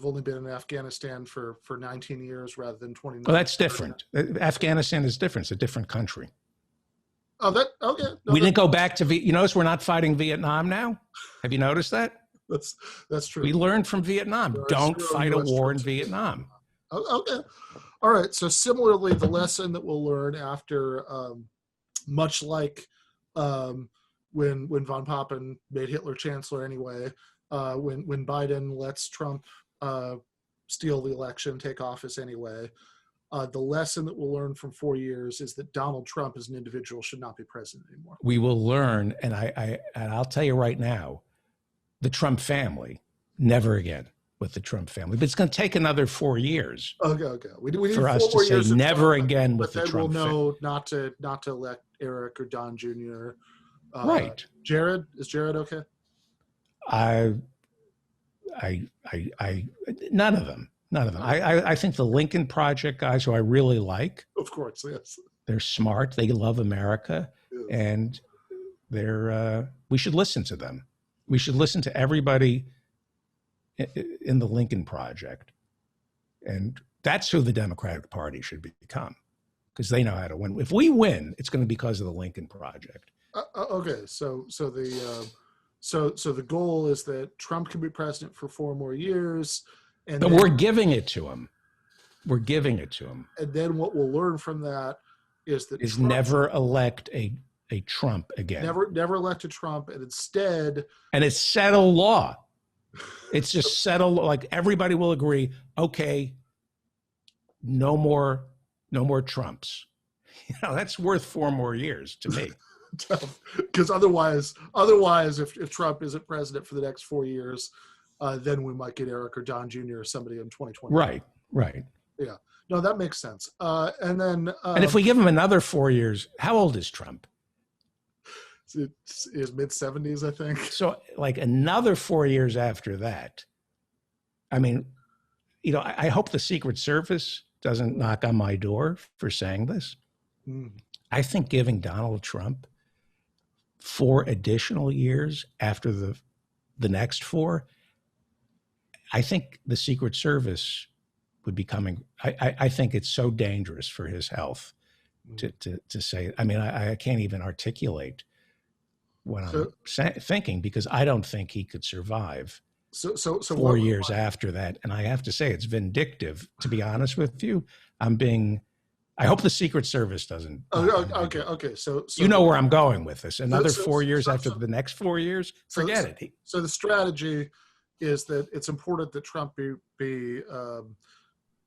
only been in Afghanistan for 19 years rather than 29. Well, that's different. Afghanistan is different. It's a different country. Oh, okay. No, We didn't go back to you notice we're not fighting Vietnam now? Have you noticed that? That's true. We learned from Vietnam. There are Don't 0 fight a US war in troops. Vietnam. Okay. All right. So similarly, the lesson that we'll learn after, much like when von Papen made Hitler chancellor anyway, when Biden lets Trump steal the election, take office anyway, the lesson that we'll learn from 4 years is that Donald Trump as an individual should not be president anymore. We will learn, and I'll tell you right now, the Trump family, never again with the Trump family. But it's going to take another 4 years. Okay. We need For 4 us to more say years of never Trump, again with but the then Trump we'll know not to elect Eric or Don Jr. Right. Jared, is Jared okay? None of them. I think the Lincoln Project guys, who I really like, Of course, yes. they're smart, they love America, Yes. and we should listen to them. We should listen to everybody in the Lincoln Project. And that's who the Democratic Party should become, because they know how to win. If we win, it's going to be because of the Lincoln Project. Okay, so the goal is that Trump can be president for 4 more years, and But then, we're giving it to him. We're giving it to him. and then what we'll learn from that is that Is Trump never elect a Trump again. never elected Trump, and instead, And it's settled law. It's just settled, like everybody will agree, okay, no more Trumps. That's worth 4 more years to me. because otherwise, if Trump isn't president for the next 4 years, then we might get Eric or Don Jr. or somebody in 2020. Right. Yeah. No, that makes sense. And then, And if we give him another 4 years, how old is Trump? it's his mid-70s, I think. So like another 4 years after that, I mean, I hope the Secret Service doesn't knock on my door for saying this. Mm. I think giving Donald Trump 4 additional years after the next 4, I think the Secret Service would be coming. I think it's so dangerous for his health to say. I mean, I can't even articulate what I'm thinking, because I don't think he could survive So 4 years after that. And I have to say, it's vindictive, to be honest with you. I hope the Secret Service doesn't. Okay. So You know where I'm going with this. Another so- 4 years so- after the next 4 years, forget it. So the strategy is that it's important that Trump be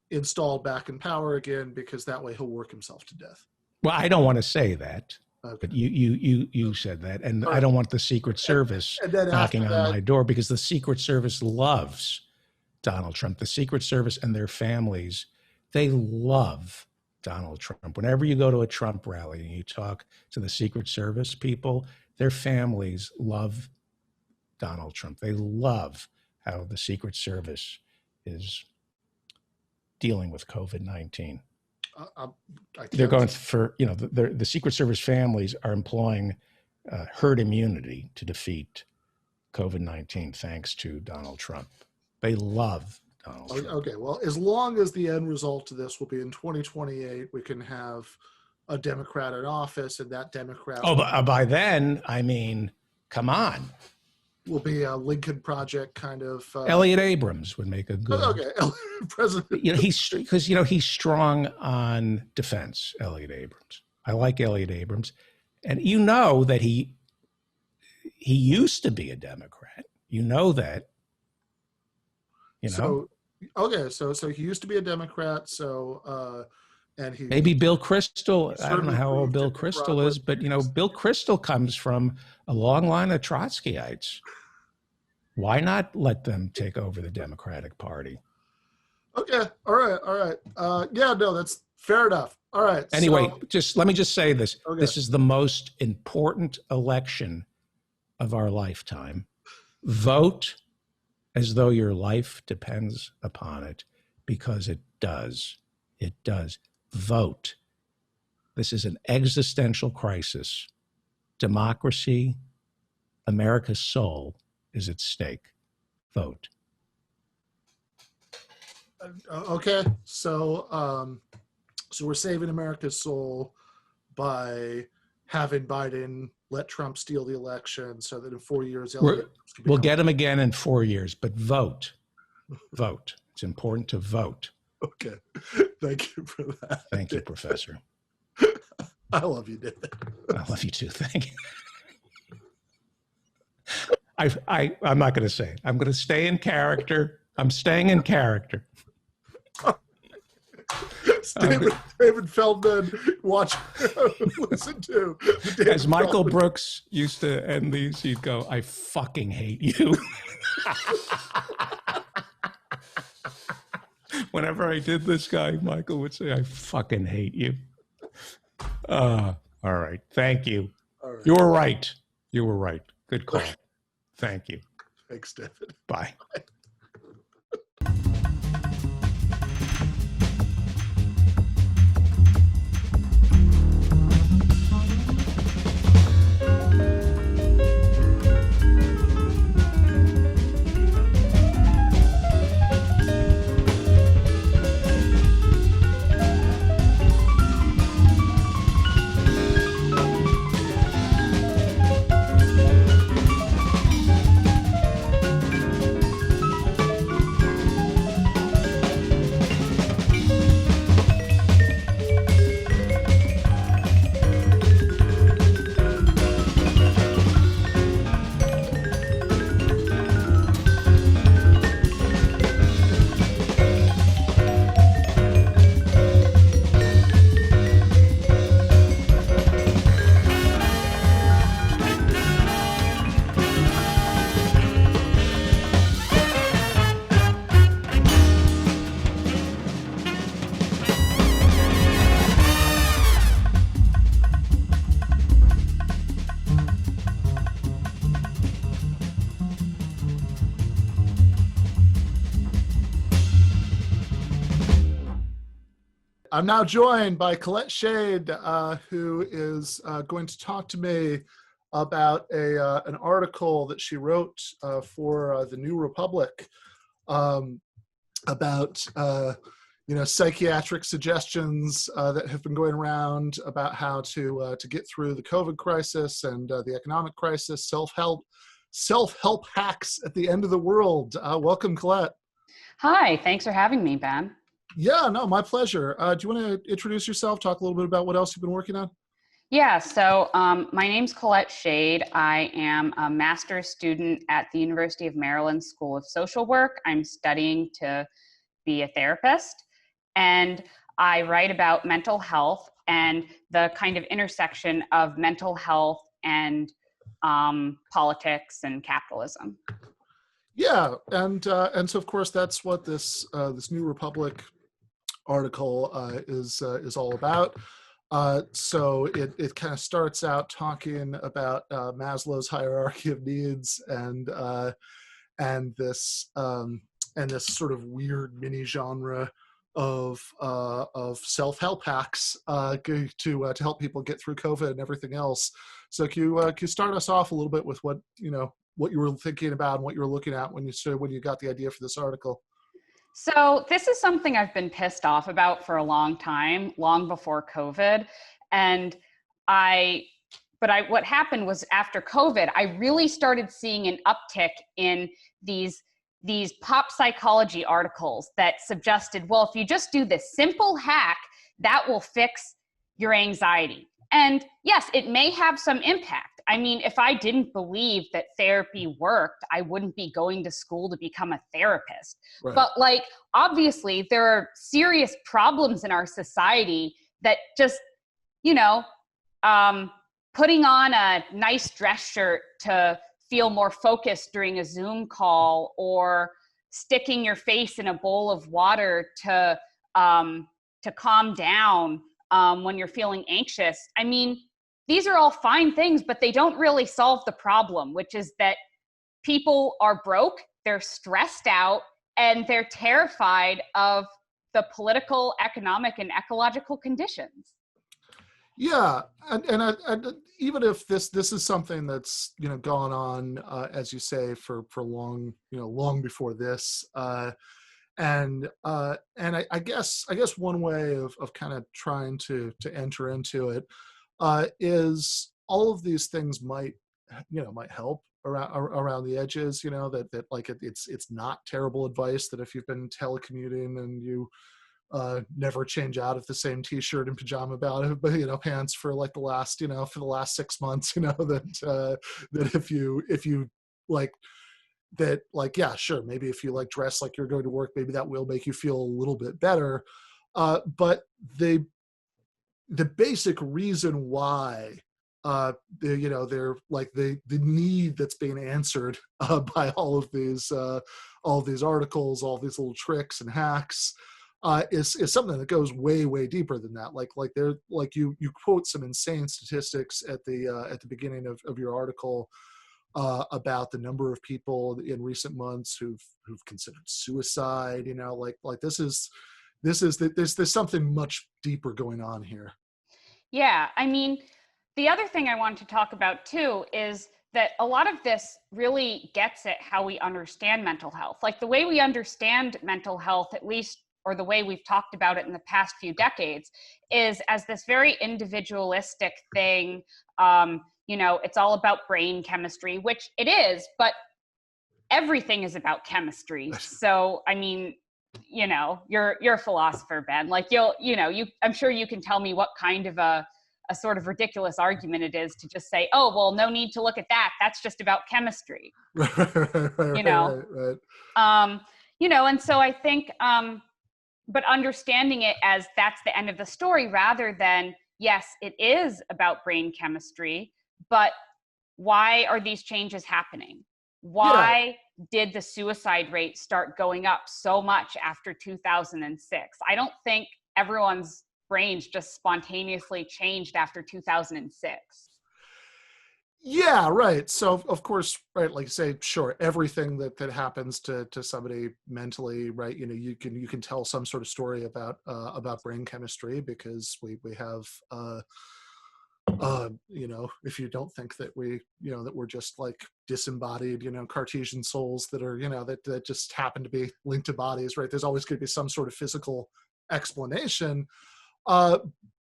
installed back in power again, because that way he'll work himself to death. Well, I don't want to say that, Okay. but you said that, and All I right. don't want the Secret Service And then knocking after on that- my door, because the Secret Service loves Donald Trump. The Secret Service and their families, they love Donald Trump. Whenever you go to a Trump rally and you talk to the Secret Service people, their families love Donald Trump. They love how the Secret Service is dealing with COVID-19. They're going for, the Secret Service families are employing herd immunity to defeat COVID-19 thanks to Donald Trump. They love Donald Trump. Okay. Well, as long as the end result of this will be in 2028, we can have a Democrat in office, and that Democrat But by then, I mean, come on. will be a Lincoln Project kind of. Elliot Abrams would make a good. Okay, President. He's strong on defense. Elliot Abrams. I like Elliot Abrams, and that he used to be a Democrat. You know that. You know? So he used to be a Democrat, and he Maybe Bill Kristol, I don't know certainly how old proved Bill it Kristol is, but, Bill Kristol comes from a long line of Trotskyites. Why not let them take over the Democratic Party? Okay. All right. That's fair enough. All right. Anyway, let me just say this. Okay. This is the most important election of our lifetime. Vote as though your life depends upon it, because it does. It does. Vote. This is an existential crisis. Democracy, America's soul is at stake. Vote. Okay. So we're saving America's soul by having Biden let Trump steal the election so that in 4 years, we'll get him again in 4 years, but vote. Vote. It's important to vote. Okay. Thank you for that. Thank you, Professor. I love you, David. I love you too. Thank you. I'm not going to say it. I'm going to stay in character. I'm staying in character. David Feldman, listen to. As Michael Brooks used to end these, he'd go, "I fucking hate you." Whenever I did this guy, Michael would say, "I fucking hate you." All right. Thank you. All right. You were right. You were right. Good call. Thank you. Thanks, David. Bye. I'm now joined by Colette Shade, who is going to talk to me about an article that she wrote for the New Republic about psychiatric suggestions that have been going around about how to get through the COVID crisis and the economic crisis, self-help hacks at the end of the world. Welcome, Colette. Hi, thanks for having me, Ben. Yeah, no, my pleasure. Do you want to introduce yourself, talk a little bit about what else you've been working on? Yeah, so my name's Colette Shade. I am a master's student at the University of Maryland School of Social Work. I'm studying to be a therapist, and I write about mental health and the kind of intersection of mental health and politics and capitalism. Yeah, and so of course that's what this New Republic article is all about. So it kind of starts out talking about Maslow's hierarchy of needs and this sort of weird mini genre of self-help hacks to help people get through COVID and everything else. So can you start us off a little bit with what you were thinking about and what you were looking at when you got the idea for this article? So this is something I've been pissed off about for a long time, long before COVID. And what happened was after COVID, I really started seeing an uptick in these pop psychology articles that suggested, well, if you just do this simple hack, that will fix your anxiety. And yes, it may have some impact. I mean, if I didn't believe that therapy worked, I wouldn't be going to school to become a therapist. Right. But like, obviously, there are serious problems in our society that just, you know, putting on a nice dress shirt to feel more focused during a Zoom call, or sticking your face in a bowl of water to calm down when you're feeling anxious. I mean, these are all fine things, but they don't really solve the problem, which is that people are broke, they're stressed out, and they're terrified of the political, economic, and ecological conditions. Yeah, and even if this is something that's gone on, as you say, for long, long before this, and I guess one way of kind of trying to enter into it is all of these things might help around the edges, that like it's not terrible advice, that if you've been telecommuting and you never change out of the same t-shirt and pajama pants for like the last 6 months, that if you like that, like, yeah, sure, maybe if you like dress like you're going to work, maybe that will make you feel a little bit better, but the basic reason why they're like the need that's being answered by all of these articles, all these little tricks and hacks, is something that goes way deeper than that. Like they're like you quote some insane statistics at the beginning of your article about the number of people in recent months who've considered suicide. Like there's something much deeper going on here. Yeah, I mean, the other thing I wanted to talk about too is that a lot of this really gets at how we understand mental health. Like the way we understand mental health, at least, or the way we've talked about it in the past few decades, is as this very individualistic thing. It's all about brain chemistry, which it is, but everything is about chemistry. So, I mean, you're a philosopher, Ben. Like I'm sure you can tell me what kind of a sort of ridiculous argument it is to just say, oh, well, no need to look at that. That's just about chemistry. Right. And so I think, but understanding it as that's the end of the story, rather than, yes, it is about brain chemistry, but why are these changes happening? Why did the suicide rate start going up so much after 2006? I don't think everyone's brains just spontaneously changed after 2006. Yeah, right. So of course, right, like you say, sure, everything that happens to somebody mentally, right, you can tell some sort of story about brain chemistry, because we have if you don't think that that we're just like disembodied, Cartesian souls that are, that just happen to be linked to bodies, right? There's always going to be some sort of physical explanation.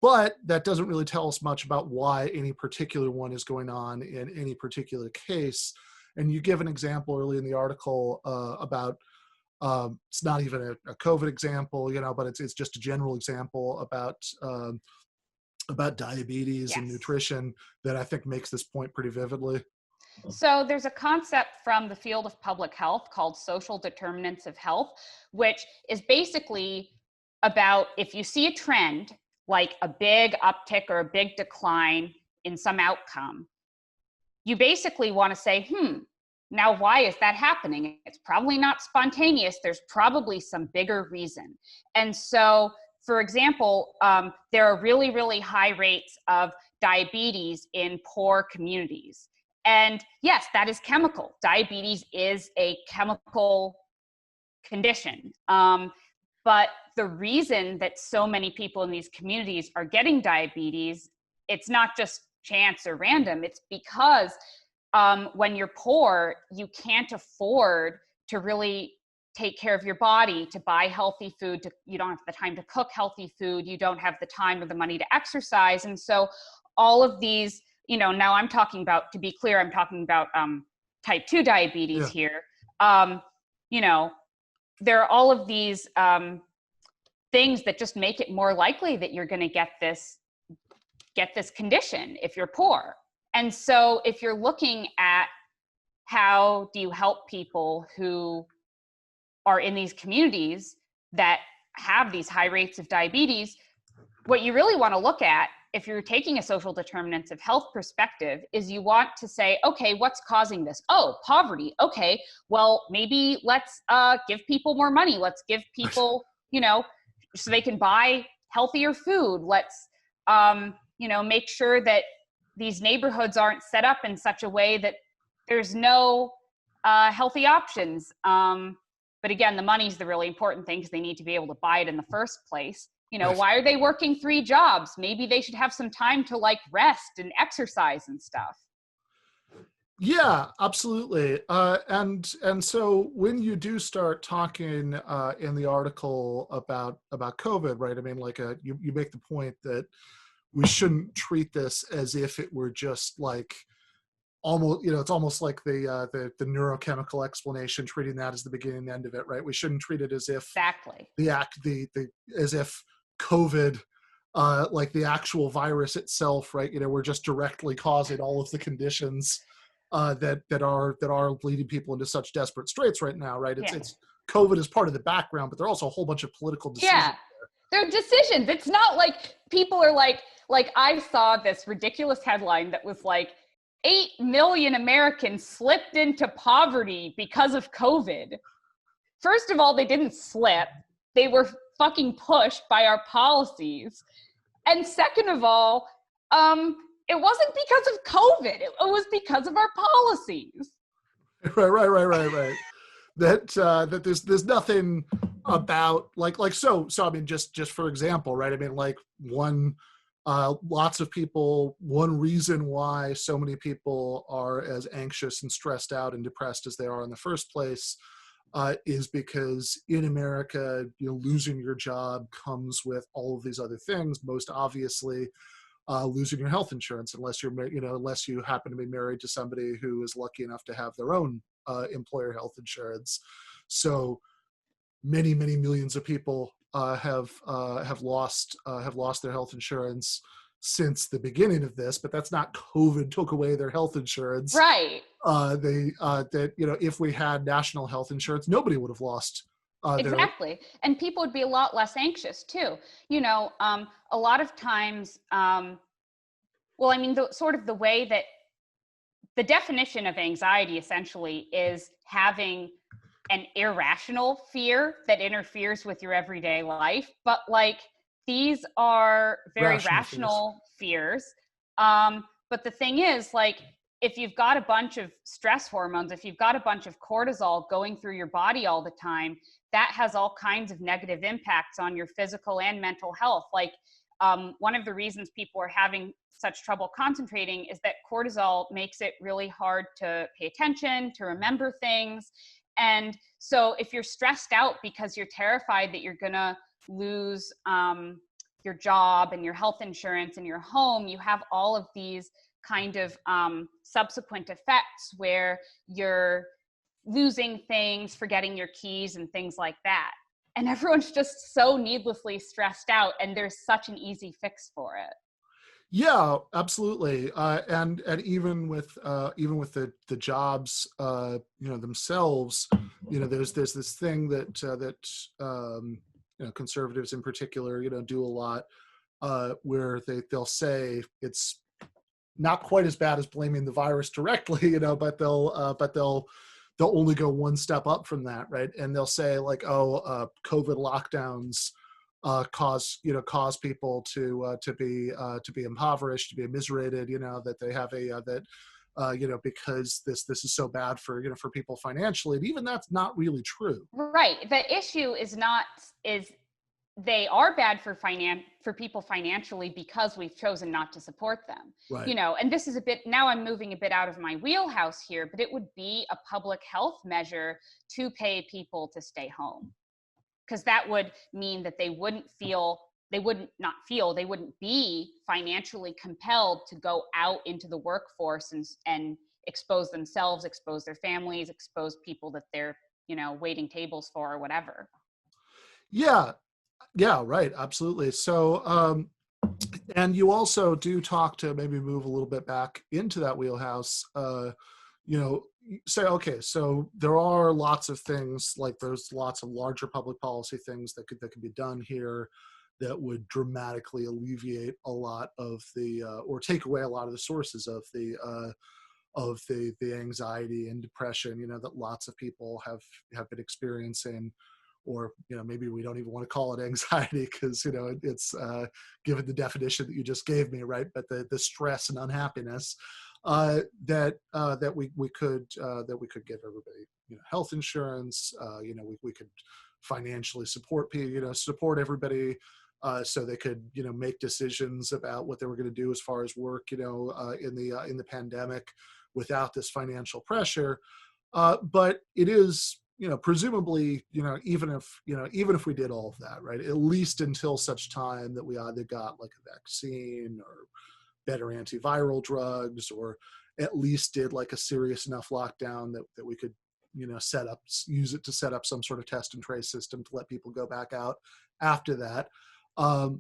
But that doesn't really tell us much about why any particular one is going on in any particular case. And you give an example early in the article about, it's not even a COVID example, but it's just a general example about diabetes and nutrition that I think makes this point pretty vividly. So there's a concept from the field of public health called social determinants of health, which is basically about if you see a trend, like a big uptick or a big decline in some outcome, you basically want to say, now why is that happening? It's probably not spontaneous. There's probably some bigger reason. And so, for example, there are really, really high rates of diabetes in poor communities. And yes, that is chemical. Diabetes is a chemical condition. But the reason that so many people in these communities are getting diabetes, it's not just chance or random. It's because when you're poor, you can't afford to really take care of your body, to buy healthy food. You don't have the time to cook healthy food. You don't have the time or the money to exercise. And so all of these, now I'm talking about, to be clear, I'm talking about type 2 diabetes here. There are all of these things that just make it more likely that you're going to get this condition if you're poor. And so if you're looking at how do you help people who are in these communities that have these high rates of diabetes, what you really want to look at, if you're taking a social determinants of health perspective, is you want to say, okay, what's causing this? Oh, poverty. Okay, well, maybe let's give people more money. Let's give people, so they can buy healthier food. Let's, make sure that these neighborhoods aren't set up in such a way that there's no healthy options. But again, the money's the really important thing because they need to be able to buy it in the first place. Why are they working 3 jobs? Maybe they should have some time to rest and exercise and stuff. Yeah, absolutely. And so when you do start talking in the article about COVID, right? I mean, you make the point that we shouldn't treat this as if it were just almost, it's almost like the neurochemical explanation, treating that as the beginning and end of it, right? We shouldn't treat it as if exactly as if COVID, the actual virus itself, right? We're just directly causing all of the conditions that are leading people into such desperate straits right now, right? It's COVID is part of the background, but there are also a whole bunch of political decisions. Yeah, they're decisions. It's not like people are like I saw this ridiculous headline that was 8 million Americans slipped into poverty because of COVID. First of all, they didn't slip. They were fucking pushed by our policies. And second of all, it wasn't because of COVID. It was because of our policies. Right. That there's nothing about so I mean, just for example, right? I mean, lots of people, one reason why so many people are as anxious and stressed out and depressed as they are in the first place is because in America, losing your job comes with all of these other things. Most obviously, losing your health insurance, unless you happen to be married to somebody who is lucky enough to have their own employer health insurance. So many millions of people have lost their health insurance since the beginning of this, but that's not COVID took away their health insurance. Right. If we had national health insurance, nobody would have lost. Exactly. And people would be a lot less anxious too. A lot of times, the way that the definition of anxiety essentially is having an irrational fear that interferes with your everyday life. But these are very rational fears. But the thing is, if you've got a bunch of stress hormones, if you've got a bunch of cortisol going through your body all the time, that has all kinds of negative impacts on your physical and mental health. One of the reasons people are having such trouble concentrating is that cortisol makes it really hard to pay attention, to remember things. And so if you're stressed out because you're terrified that you're gonna lose your job and your health insurance and your home, you have all of these kind of subsequent effects where you're losing things, forgetting your keys and things like that. And everyone's just so needlessly stressed out, and there's such an easy fix for it. Yeah, absolutely. And even with the jobs, themselves, there's this thing that conservatives in particular, do a lot, where they'll say it's not quite as bad as blaming the virus directly, but they'll only go one step up from that, right? And they'll say COVID lockdowns cause people to be impoverished, to be immiserated, that they have because this is so bad for people financially. And even that's not really true. Right. The issue is they are bad for people financially because we've chosen not to support them. Right. And this is now I'm moving a bit out of my wheelhouse here, but it would be a public health measure to pay people to stay home. Because that would mean that they wouldn't be financially compelled to go out into the workforce and expose themselves, expose their families, expose people that they're, waiting tables for or whatever. Yeah, right. Absolutely. So, And you also do talk to maybe move a little bit back into that wheelhouse, say, okay, so there are lots of things, like there's lots of larger public policy things that could be done here that would dramatically alleviate a lot of the, or take away a lot of the sources of the anxiety and depression, that lots of people have been experiencing. Or maybe we don't even want to call it anxiety because it's given the definition that you just gave me, right? But the stress and unhappiness that we could give everybody health insurance. We could financially support support everybody so they could make decisions about what they were going to do as far as work in the pandemic without this financial pressure. But it is. Presumably, even if we did all of that, right, at least until such time that we either got like a vaccine or better antiviral drugs, or at least did like a serious enough lockdown that we could, use it to set up some sort of test and trace system to let people go back out after that. That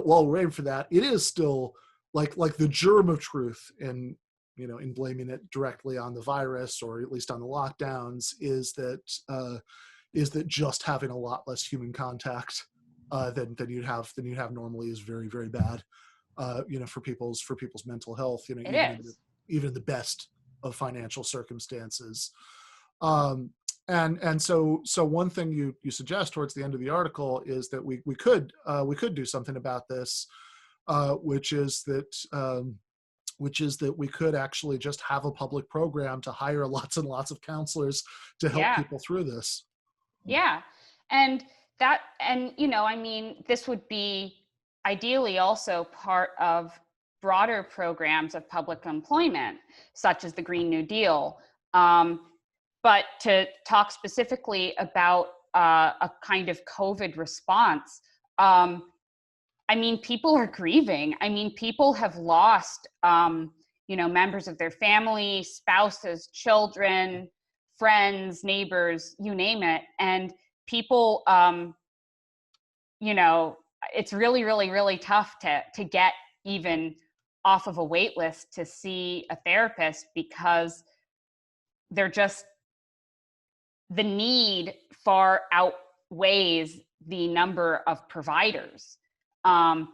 while we're waiting for that, it is still like the germ of truth in blaming it directly on the virus, or at least on the lockdowns, is that just having a lot less human contact than you'd have normally is very, very bad, for people's mental health, even in the best of financial circumstances. And so one thing you suggest towards the end of the article is that we could do something about this, which is that we could actually just have a public program to hire lots and lots of counselors to help people through this. Yeah. And this would be ideally also part of broader programs of public employment, such as the Green New Deal. But to talk specifically about a kind of COVID response, people are grieving. People have lost, members of their family, spouses, children, friends, neighbors, you name it. And people, it's really, really, really tough to get even off of a wait list to see a therapist, because the need far outweighs the number of providers. And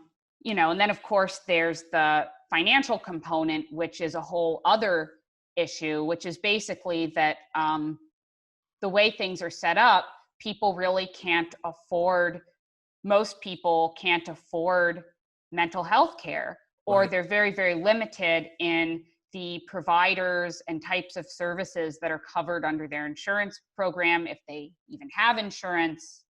then of course there's the financial component, which is a whole other issue, which is basically that the way things are set up, most people can't afford mental health care, or Right. they're very, very limited in the providers and types of services that are covered under their insurance program, if they even have insurance.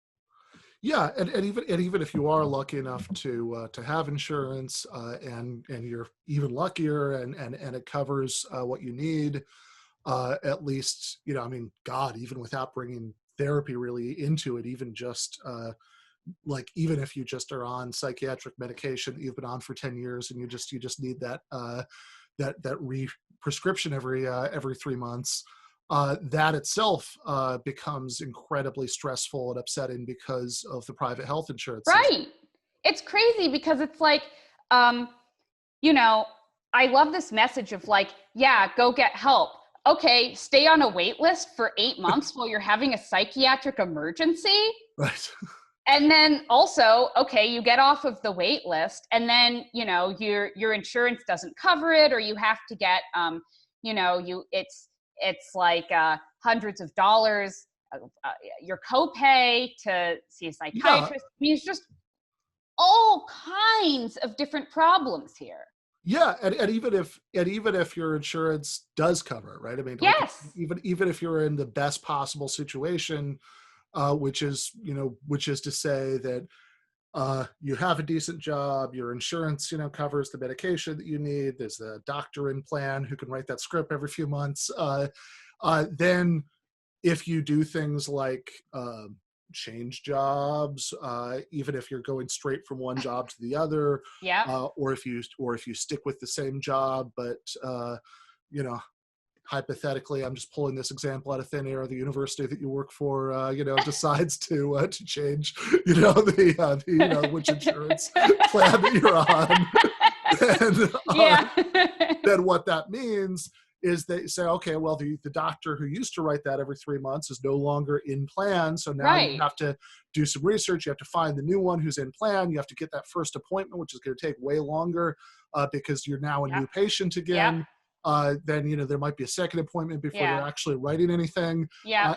Yeah, and even if you are lucky enough to have insurance, and you're even luckier, and it covers what you need, at least God, even without bringing therapy really into it, even just even if you just are on psychiatric medication that you've been on for 10 years, and you just need that prescription every 3 months. That itself becomes incredibly stressful and upsetting because of the private health insurance system. Right. It's crazy because it's like, I love this message of go get help. Okay, stay on a wait list for 8 months while you're having a psychiatric emergency. Right. And then also, okay, you get off of the wait list, and then, your insurance doesn't cover it, or you have to get, it's like hundreds of dollars, your copay to see a psychiatrist. Yeah. It's just all kinds of different problems here. Yeah, and even if your insurance does cover it, right? Yes. Even if you're in the best possible situation, which is to say that you have a decent job, your insurance, covers the medication that you need. There's a doctor in plan who can write that script every few months. Then if you do things like change jobs, even if you're going straight from one job to the other, Yeah. or if you stick with the same job, but hypothetically, I'm just pulling this example out of thin air, the university that you work for, decides to change, which insurance plan that you're on. And then what that means is they say, okay, well, the doctor who used to write that every 3 months is no longer in plan. So now you have to do some research. You have to find the new one who's in plan. You have to get that first appointment, which is going to take way longer because you're now a new patient again. Then, there might be a second appointment before they're actually writing anything.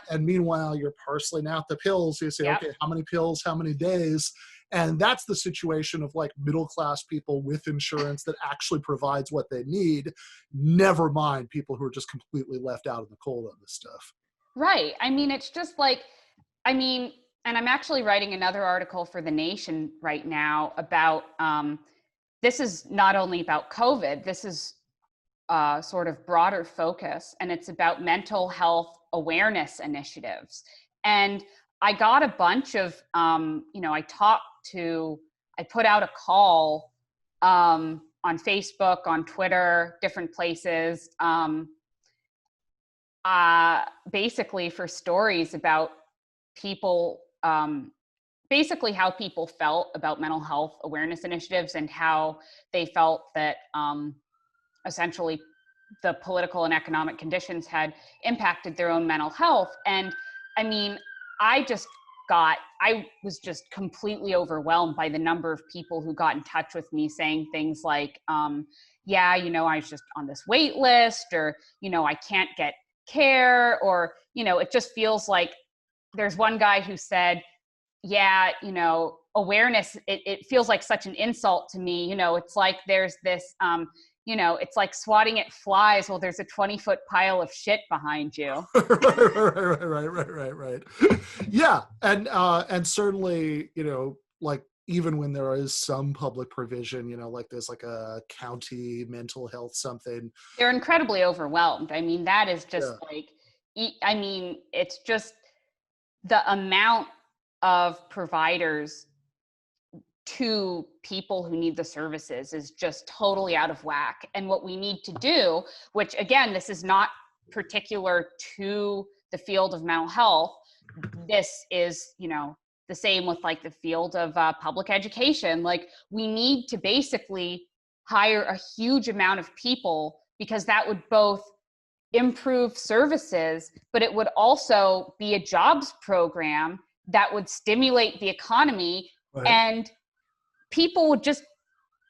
And meanwhile, you're parceling out the pills. You say, okay, how many pills, how many days? And that's the situation of like middle-class people with insurance that actually provides what they need. Never mind people who are just completely left out in the cold on this stuff. Right. I mean, it's just like, and I'm actually writing another article for The Nation right now about, this is not only about COVID, this is sort of broader focus, and it's about mental health awareness initiatives. And I got a bunch of, I put out a call on Facebook, on Twitter, different places, basically for stories about people, basically how people felt about mental health awareness initiatives and how they felt that essentially the political and economic conditions had impacted their own mental health. And I mean, I was just completely overwhelmed by the number of people who got in touch with me saying things like, I was just on this wait list, or, I can't get care, or, it just feels like there's one guy who said, awareness, it feels like such an insult to me. It's like there's this, it's like swatting at flies while there's a 20-foot pile of shit behind you. Right. Yeah. And certainly, like even when there is some public provision, like there's like a county mental health something. They're incredibly overwhelmed. I mean, that is just it's just the amount of providers to people who need the services is just totally out of whack. And what we need to do, which again, this is not particular to the field of mental health, this is, the same with like the field of public education. Like we need to basically hire a huge amount of people, because that would both improve services, but it would also be a jobs program that would stimulate the economy, and people would just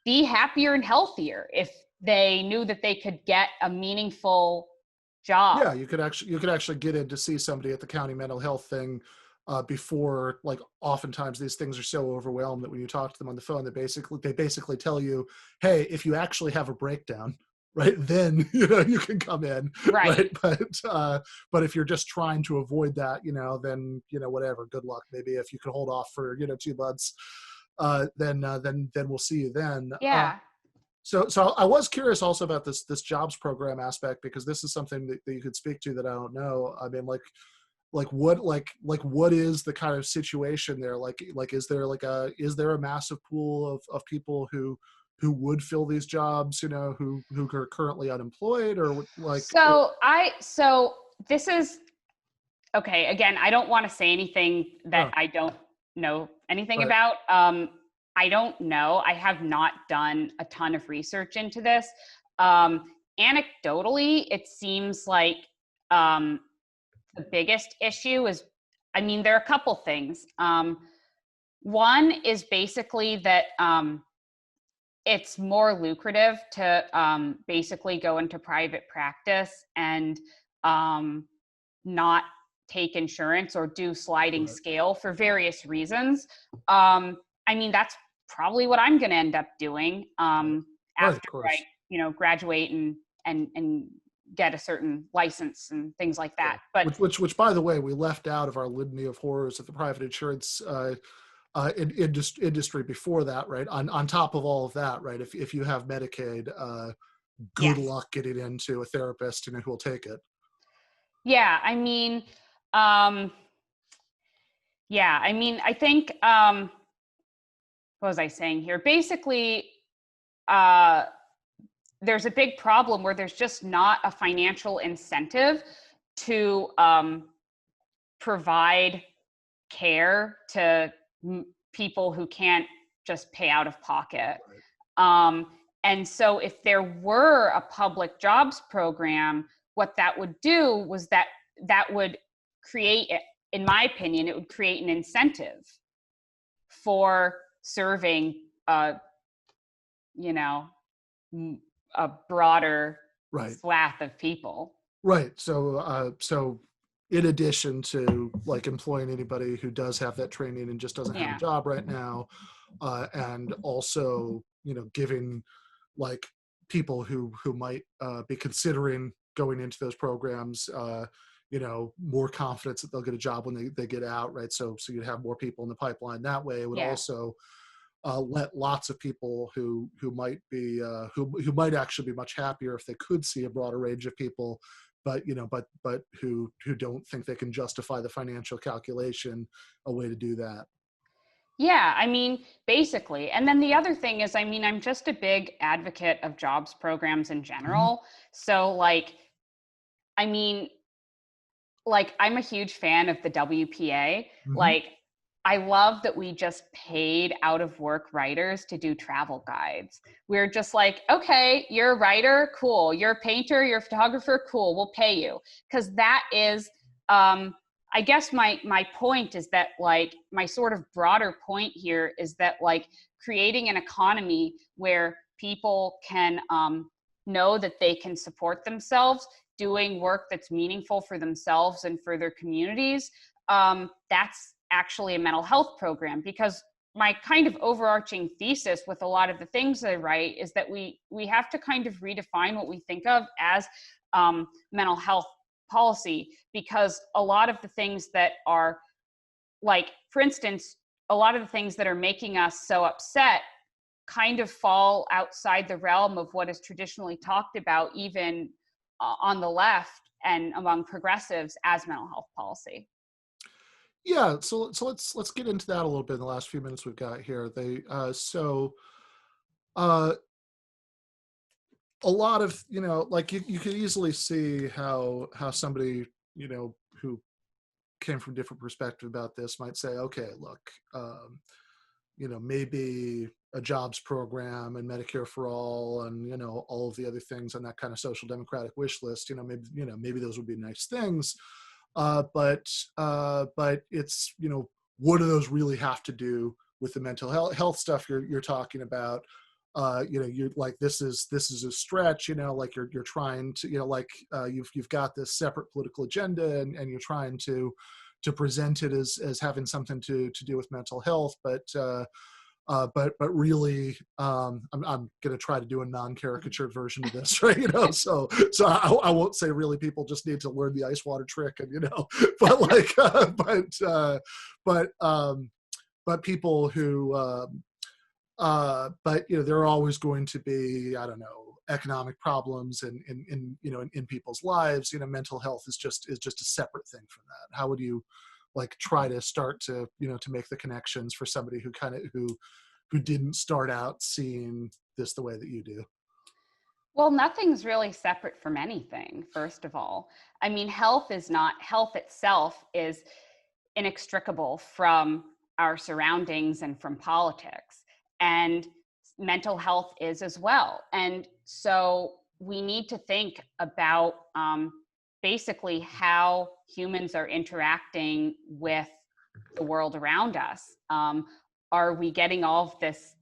be happier and healthier if they knew that they could get a meaningful job. Yeah, you could actually get in to see somebody at the county mental health thing before, like oftentimes these things are so overwhelmed that when you talk to them on the phone, they basically tell you, hey, if you actually have a breakdown, right, then you can come in, right? But if you're just trying to avoid that, then whatever, good luck. Maybe if you can hold off for 2 months, then we'll see you then. Yeah. So I was curious also about this jobs program aspect, because this is something that you could speak to that I don't know. I mean, what is the kind of situation there? Like is there a massive pool of people who would fill these jobs, who are currently unemployed, or like? So this is okay. Again, I don't want to say anything that I don't know anything about. I don't know. I have not done a ton of research into this. Anecdotally, it seems like the biggest issue is, there are a couple things. One is basically that it's more lucrative to basically go into private practice and not take insurance or do sliding scale for various reasons. That's probably what I'm going to end up doing after I, graduate and get a certain license and things like that. But which by the way, we left out of our litany of horrors of the private insurance industry before that, right? On top of all of that, right? If you have Medicaid, good luck getting into a therapist who will take it. Yeah, I think, what was I saying here? Basically, there's a big problem where there's just not a financial incentive to provide care to people who can't just pay out of pocket. And so if there were a public jobs program, what that would do was that would create, in my opinion, it would create an incentive for serving, you know, a broader swath of people. Right. So, so in addition to like employing anybody who does have that training and just doesn't have a job right now, and also, you know, giving like people who might be considering going into those programs, you know, more confidence that they'll get a job when they get out, right? So you'd have more people in the pipeline that way. It would also let lots of people who might be who might actually be much happier if they could see a broader range of people, but you know, but who don't think they can justify the financial calculation, a way to do that. Yeah, I mean, basically. And then the other thing is, I mean, I'm just a big advocate of jobs programs in general. So like, I mean, like I'm a huge fan of the WPA. Like, I love that we just paid out of work writers to do travel guides. We're just like, okay, you're a writer, cool. You're a painter, you're a photographer, cool. We'll pay you. Because that is, I guess my point is that like, my sort of broader point here is that like creating an economy where people can know that they can support themselves, doing work that's meaningful for themselves and for their communities, that's actually a mental health program. Because my kind of overarching thesis with a lot of the things I write is that we have to kind of redefine what we think of as mental health policy, because a lot of the things that are like, for instance, a lot of the things that are making us so upset kind of fall outside the realm of what is traditionally talked about, even on the left and among progressives, as mental health policy. Yeah, so let's get into that a little bit in the last few minutes we've got here. A lot of, you know, like you could easily see how somebody, you know, who came from a different perspective about this might say, okay, look, you know, maybe a jobs program and Medicare for all and, you know, all of the other things on that kind of social democratic wish list, you know, maybe those would be nice things. But it's, you know, what do those really have to do with the mental health stuff you're talking about? You know, you're like, this is a stretch, you know, like you're trying to, you know, like you've got this separate political agenda and you're trying to present it as having something to do with mental health, but really, I'm going to try to do a non-caricatured version of this, right? You know, so I won't say really people just need to learn the ice water trick, and you know, but like, but people who, but you know, there are always going to be, I don't know, economic problems in you know, in people's lives. You know, mental health is just a separate thing from that. How would you like try to start to, you know, to make the connections for somebody who kind of who didn't start out seeing this the way that you do? Well, nothing's really separate from anything, first of all. I mean, health itself is inextricable from our surroundings and from politics. And mental health is as well. And so we need to think about basically how humans are interacting with the world around us. Are we getting all of this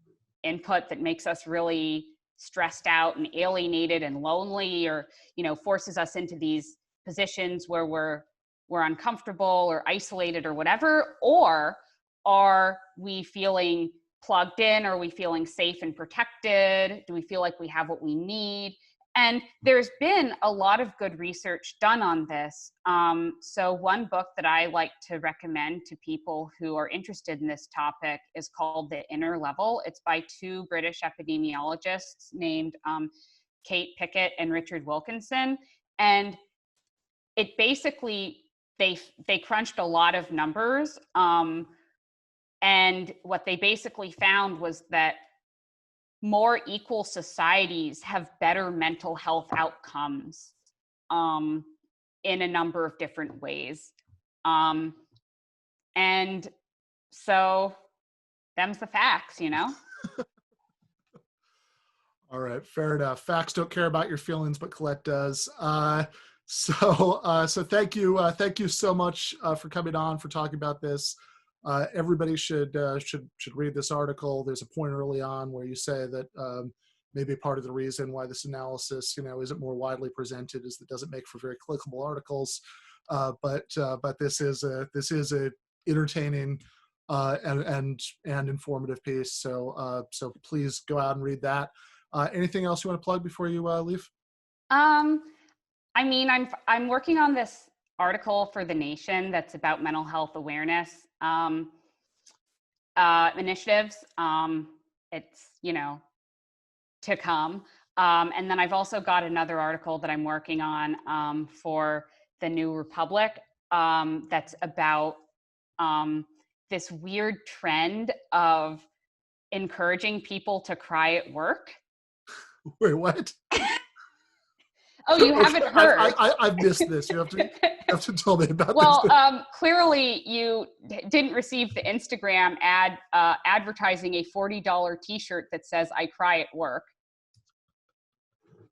input that makes us really stressed out and alienated and lonely, or, you know, forces us into these positions where we're uncomfortable or isolated or whatever? Or are we feeling plugged in? Are we feeling safe and protected? Do we feel like we have what we need? And there's been a lot of good research done on this. So one book that I like to recommend to people who are interested in this topic is called The Inner Level. It's by two British epidemiologists named Kate Pickett and Richard Wilkinson. And it basically, they crunched a lot of numbers. And what they basically found was that more equal societies have better mental health outcomes in a number of different ways. And so them's the facts, you know? All right, fair enough. Facts don't care about your feelings, but Colette does. So thank you so much for coming on, for talking about this. Everybody should read this article. There's a point early on where you say that maybe part of the reason why this analysis, isn't more widely presented is that it doesn't make for very clickable articles. But this is a entertaining and informative piece. So please go out and read that. Anything else you want to plug before you leave? I'm working on this article for The Nation that's about mental health awareness initiatives. It's, to come. And then I've also got another article that I'm working on for The New Republic that's about this weird trend of encouraging people to cry at work. Wait, what? Oh, you haven't heard. I've missed this. You have to tell me about this. Well, clearly you didn't receive the Instagram ad advertising a $40 t-shirt that says "I cry at work."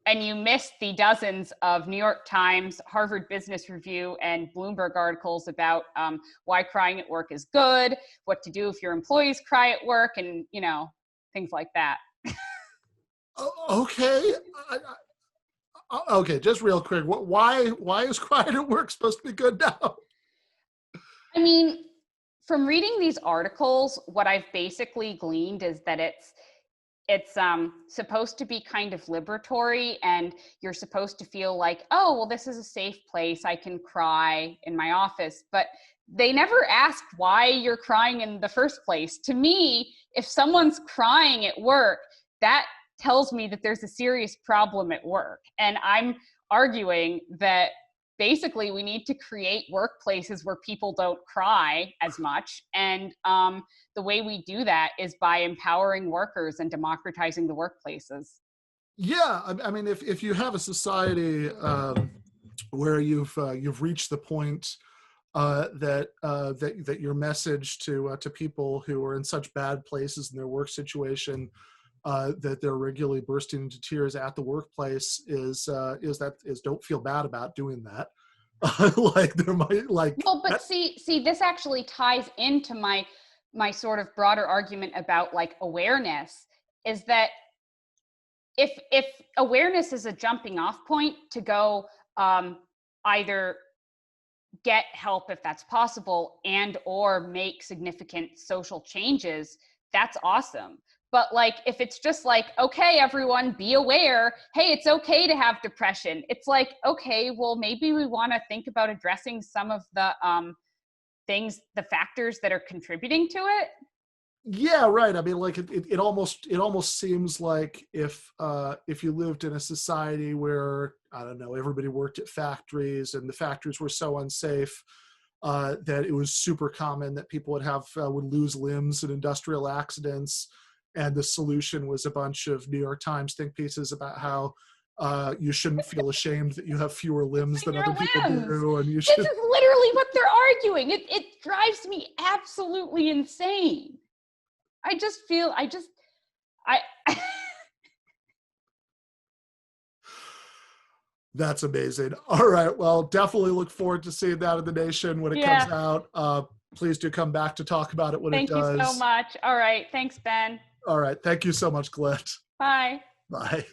And you missed the dozens of New York Times, Harvard Business Review, and Bloomberg articles about why crying at work is good, what to do if your employees cry at work, and, things like that. Okay. Okay, just real quick. Why is crying at work supposed to be good now? From reading these articles, what I've basically gleaned is that it's supposed to be kind of liberatory, and you're supposed to feel like, oh, well, this is a safe place. I can cry in my office. But they never ask why you're crying in the first place. To me, if someone's crying at work, that tells me that there's a serious problem at work. And I'm arguing that basically we need to create workplaces where people don't cry as much. And the way we do that is by empowering workers and democratizing the workplaces. Yeah, if you have a society where you've reached the point that your message to people who are in such bad places in their work situation that they're regularly bursting into tears at the workplace is don't feel bad about doing that. See, this actually ties into my sort of broader argument about awareness, is that if awareness is a jumping off point to go either get help if that's possible and or make significant social changes, that's awesome. But if it's just okay, everyone be aware, hey, it's okay to have depression. It's okay, well, maybe we want to think about addressing some of the the factors that are contributing to it. Yeah, right. It almost seems like if you lived in a society where, I don't know, everybody worked at factories and the factories were so unsafe that it was super common that people would lose limbs in industrial accidents. And the solution was a bunch of New York Times think pieces about how you shouldn't feel ashamed that you have fewer limbs than other people do. And This is literally what they're arguing. It drives me absolutely insane. That's amazing. All right. Well, definitely look forward to seeing that in The Nation when it comes out. Please do come back to talk about it when it does. Thank you so much. All right. Thanks, Ben. All right. Thank you so much, Colette. Bye. Bye.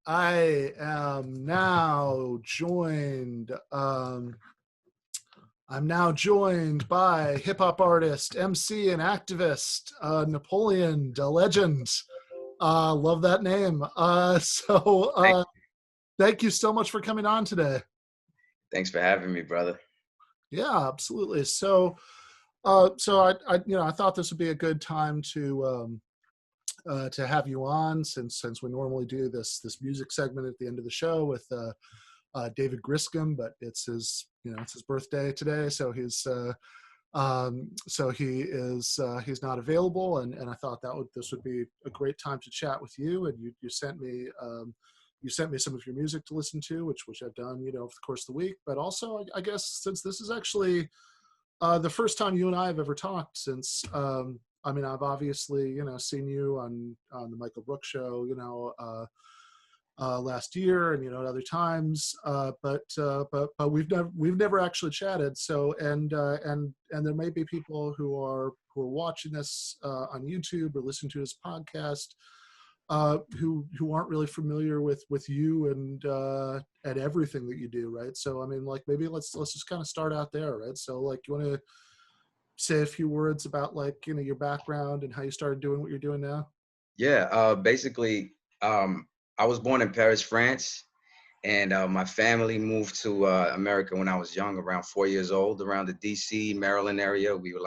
I am now joined. I'm now joined by hip hop artist, MC, and activist Napoleon da Legend. Love that name. Thank you so much for coming on today. Thanks for having me, brother. Yeah, absolutely. So I thought this would be a good time to have you on, since we normally do this music segment at the end of the show with David Griscom, but it's his birthday today, so he's not available, and I thought this would be a great time to chat with you. And you sent me some of your music to listen to, which I've done over the course of the week. But also, I guess since this is actually the first time you and I have ever talked since. I've obviously, seen you on the Michael Brooks show, last year, and at other times, but we've never actually chatted. So and there may be people who are watching this on YouTube or listening to his podcast who aren't really familiar with you and everything that you do, right? So maybe let's just kind of start out there, right? So you want to say a few words about your background and how you started doing what you're doing now? Yeah, basically, I was born in Paris, France, and my family moved to America when I was young, around 4 years old, around the DC, Maryland area. We were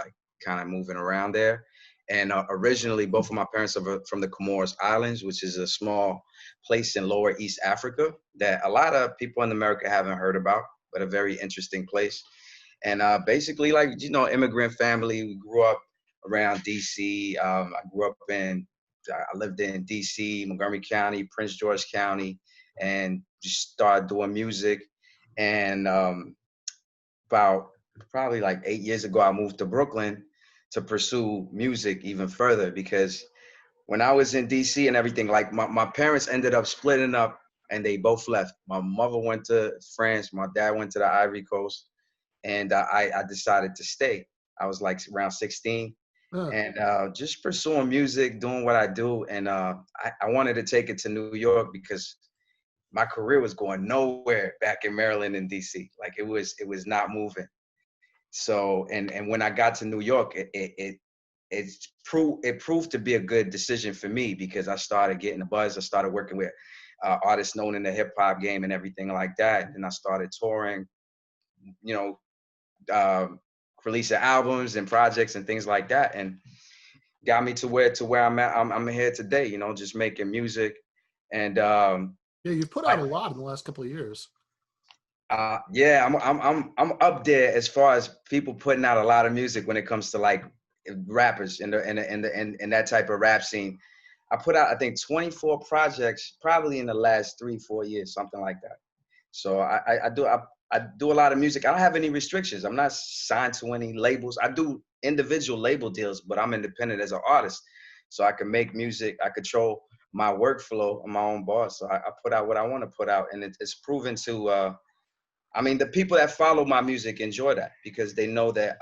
kind of moving around there. And originally, both of my parents are from the Comoros Islands, which is a small place in Lower East Africa that a lot of people in America haven't heard about, but a very interesting place. And basically, immigrant family, we grew up around DC. I lived in DC, Montgomery County, Prince George County, and just started doing music. And about probably 8 years ago, I moved to Brooklyn to pursue music even further, because when I was in DC and everything, my parents ended up splitting up and they both left. My mother went to France, my dad went to the Ivory Coast, and I decided to stay. I was around 16. And just pursuing music, doing what I do. And I wanted to take it to New York because my career was going nowhere back in Maryland and DC. It was not moving. So, and when I got to New York, it proved to be a good decision for me, because I started getting a buzz. I started working with artists known in the hip hop game and everything like that. And I started touring, releasing albums and projects and things like that, and got me to where I'm at. I'm here today, just making music. And you put out a lot in the last couple of years. Yeah, I'm up there as far as people putting out a lot of music when it comes to rappers and that type of rap scene. I put out, I think, 24 projects probably in the last 3-4 years, something like that. So I do a lot of music. I don't have any restrictions. I'm not signed to any labels. I do individual label deals, but I'm independent as an artist. So I can make music. I control my workflow. I'm my own boss. So I put out what I want to put out. And it's proven to, the people that follow my music enjoy that, because they know that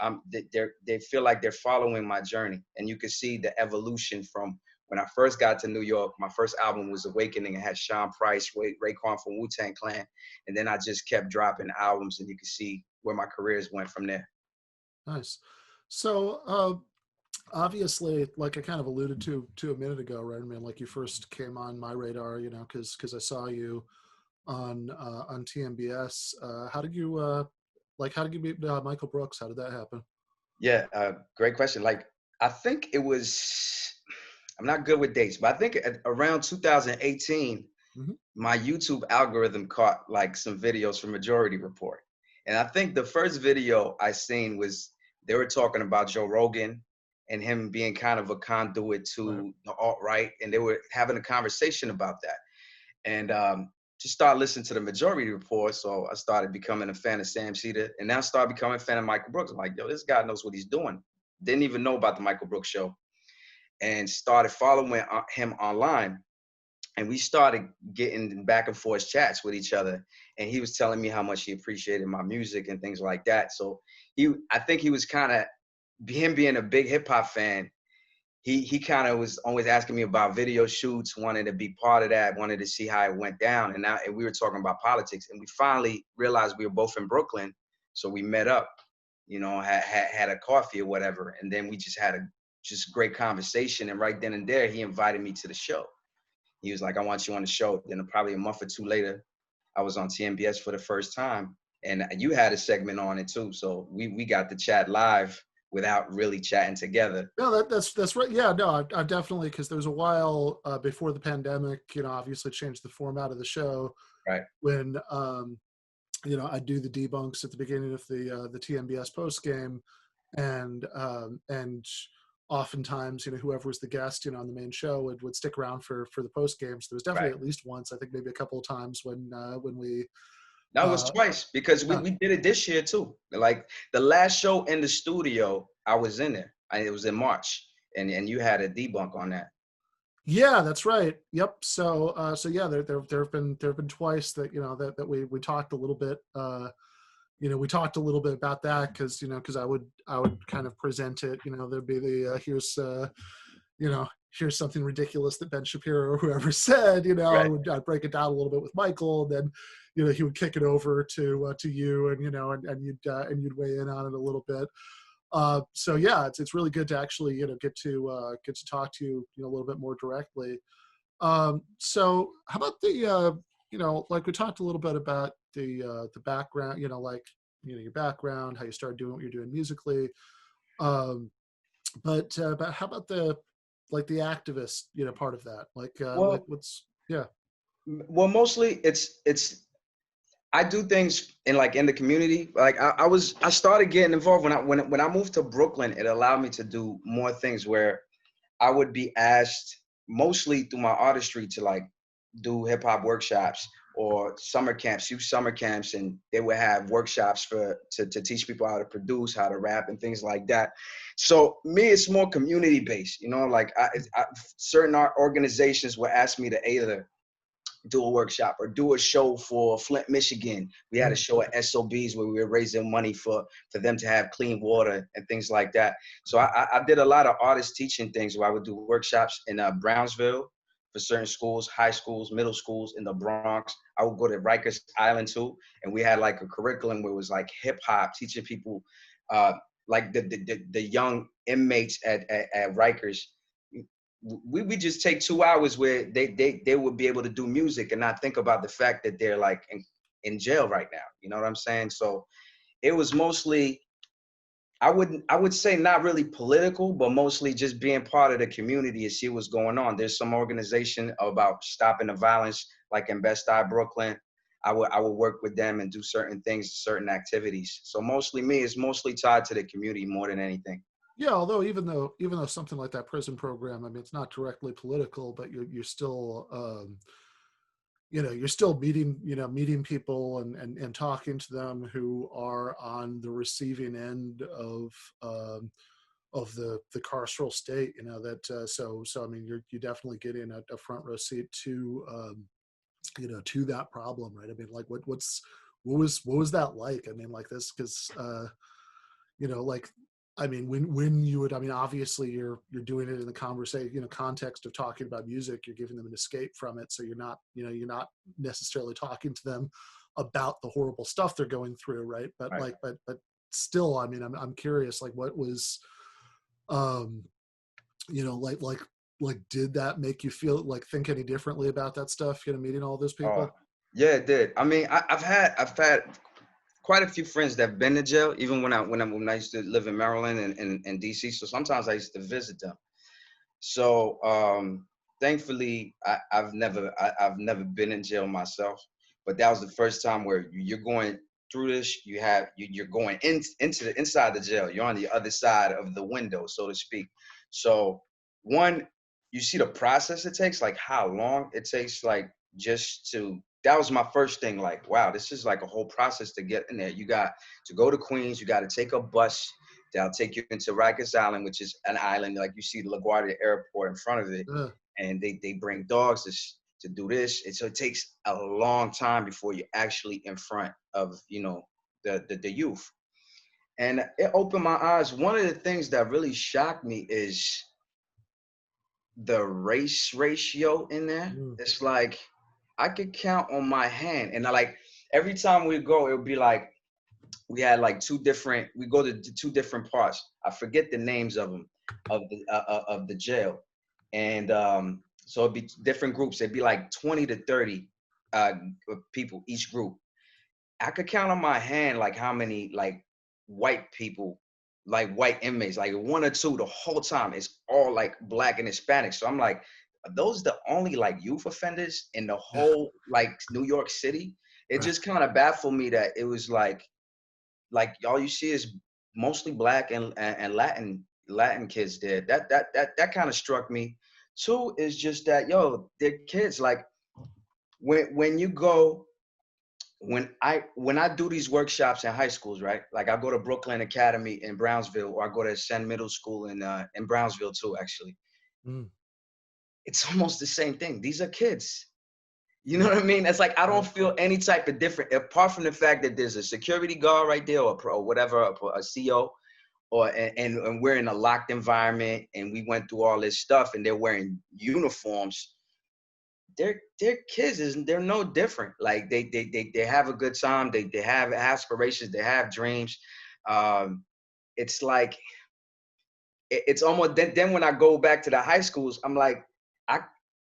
they feel like they're following my journey. And you can see the evolution from when I first got to New York. My first album was Awakening. It had Sean Price, Raekwon from Wu-Tang Clan. And then I just kept dropping albums, and you can see where my careers went from there. Nice. So obviously, like I kind of alluded to a minute ago, right? You first came on my radar, because I saw you on TMBS. How did you meet Michael Brooks? How did that happen? Yeah, great question. I think it was, I'm not good with dates, but I think around 2018, my YouTube algorithm caught some videos from Majority Report. And I think the first video I seen was, they were talking about Joe Rogan and him being kind of a conduit to the alt-right. And they were having a conversation about that. And just started listening to the Majority Report. So I started becoming a fan of Sam Cedar, and now I started becoming a fan of Michael Brooks. I'm like, yo, this guy knows what he's doing. Didn't even know about the Michael Brooks show, and started following him online. And we started getting back and forth chats with each other. And he was telling me how much he appreciated my music and things like that. So I think he was kind of, him being a big hip hop fan, he kind of was always asking me about video shoots, wanted to be part of that, wanted to see how it went down. And we were talking about politics, and we finally realized we were both in Brooklyn. So we met up, had a coffee or whatever. And then we just had a great conversation. And right then and there, he invited me to the show. He was like, I want you on the show. Then probably a month or two later, I was on TMBS for the first time. And you had a segment on it too. So we got to chat live without really chatting together. No, that's right. Yeah, no, I definitely, because there was a while before the pandemic, obviously changed the format of the show. Right. When, I do the debunks at the beginning of the TMBS post game, and oftentimes, whoever was the guest, on the main show would stick around for the post games. There was definitely at least once, I think maybe a couple of times when we. That was twice, because we did it this year too. Like the last show in the studio, I was in there. It was in March, and you had a debunk on that. Yeah, that's right. Yep. So yeah, there have been twice that that we talked a little bit. We talked a little bit about that because I would kind of present it. There'd be the here's something ridiculous that Ben Shapiro or whoever said. Right. I'd break it down a little bit with Michael, and then he would kick it over to you, and you'd weigh in on it a little bit. So yeah, it's really good to actually get to talk to you a little bit more directly. So how about the like we talked a little bit about the background, your background, how you started doing what you're doing musically. But how about the activist part of that? What's yeah. Well, mostly it's I do things in the community. Like I started getting involved when I moved to Brooklyn. It allowed me to do more things where I would be asked, mostly through my artistry, to do hip hop workshops or summer camps, youth summer camps, and they would have workshops to teach people how to produce, how to rap, and things like that. So me, it's more community based. Certain art organizations would ask me to either do a workshop or do a show for Flint, Michigan. We had a show at SOBs where we were raising money for them to have clean water and things like that. So I did a lot of artist teaching things where I would do workshops in Brownsville for certain schools, high schools, middle schools in the Bronx. I would go to Rikers Island too, and we had a curriculum where it was hip hop, teaching people the young inmates at Rikers. We just take 2 hours where they would be able to do music and not think about the fact that they're in jail right now. You know what I'm saying? So it was mostly, I would say not really political, but mostly just being part of the community and see what's going on. There's some organization about stopping the violence, in Bed-Stuy, Brooklyn. I would work with them and do certain things, certain activities. So mostly me, it's mostly tied to the community more than anything. Yeah, although even though something like that prison program, I mean, it's not directly political, but you're still you're still meeting people and talking to them who are on the receiving end of the carceral state. So I mean, you definitely get in a front row seat to to that problem, right? I mean, what was that like? I mean, this because I mean, when you would, I mean, obviously you're doing it in the conversation, context of talking about music, you're giving them an escape from it. So you're not necessarily talking to them about the horrible stuff they're going through. Right. But right. but still, I mean, I'm curious, what was, did that make you feel think any differently about that stuff, meeting all those people? Yeah, it did. I mean, I've had quite a few friends that have been to jail, even when I used to live in Maryland and DC. So sometimes I used to visit them. So thankfully, I've never been in jail myself, but that was the first time where you're going through this. You're going inside the jail. You're on the other side of the window, so to speak. So one, you see the process it takes, how long it takes, that was my first thing. Wow, this is a whole process to get in there. You got to go to Queens. You got to take a bus that'll take you into Rikers Island, which is an island. You see the LaGuardia Airport in front of it. And they bring dogs to do this. And so it takes a long time before you're actually in front of, the youth. And it opened my eyes. One of the things that really shocked me is the race ratio in there. It's like I could count on my hand, and like every time we go, it would be like we had like we go to two different parts. I forget the names of them of the jail, and so it'd be different groups. It'd be like 20 to 30 people each group. I could count on my hand like how many like white people, like white inmates, like one or two the whole time. It's all like Black and Hispanic. So I'm like, are those the only like youth offenders in the whole like New York City? It just kind of baffled me that it was like all you see is mostly Black and Latin kids there. That kind of struck me. Two is just that they're kids. Like when you go. When I do these workshops in high schools, right? Like I go to Brooklyn Academy in Brownsville, or I go to Senn Middle School in Brownsville too, actually. It's almost the same thing. These are kids. You know what I mean? It's like I don't feel any type of different, apart from the fact that there's a security guard right there, or whatever, a CO, and we're in a locked environment, and we went through all this stuff, and they're wearing uniforms. They're kids, they're no different. Like they have a good time. They have aspirations. They have dreams. It's like it's almost then when I go back to the high schools, I'm like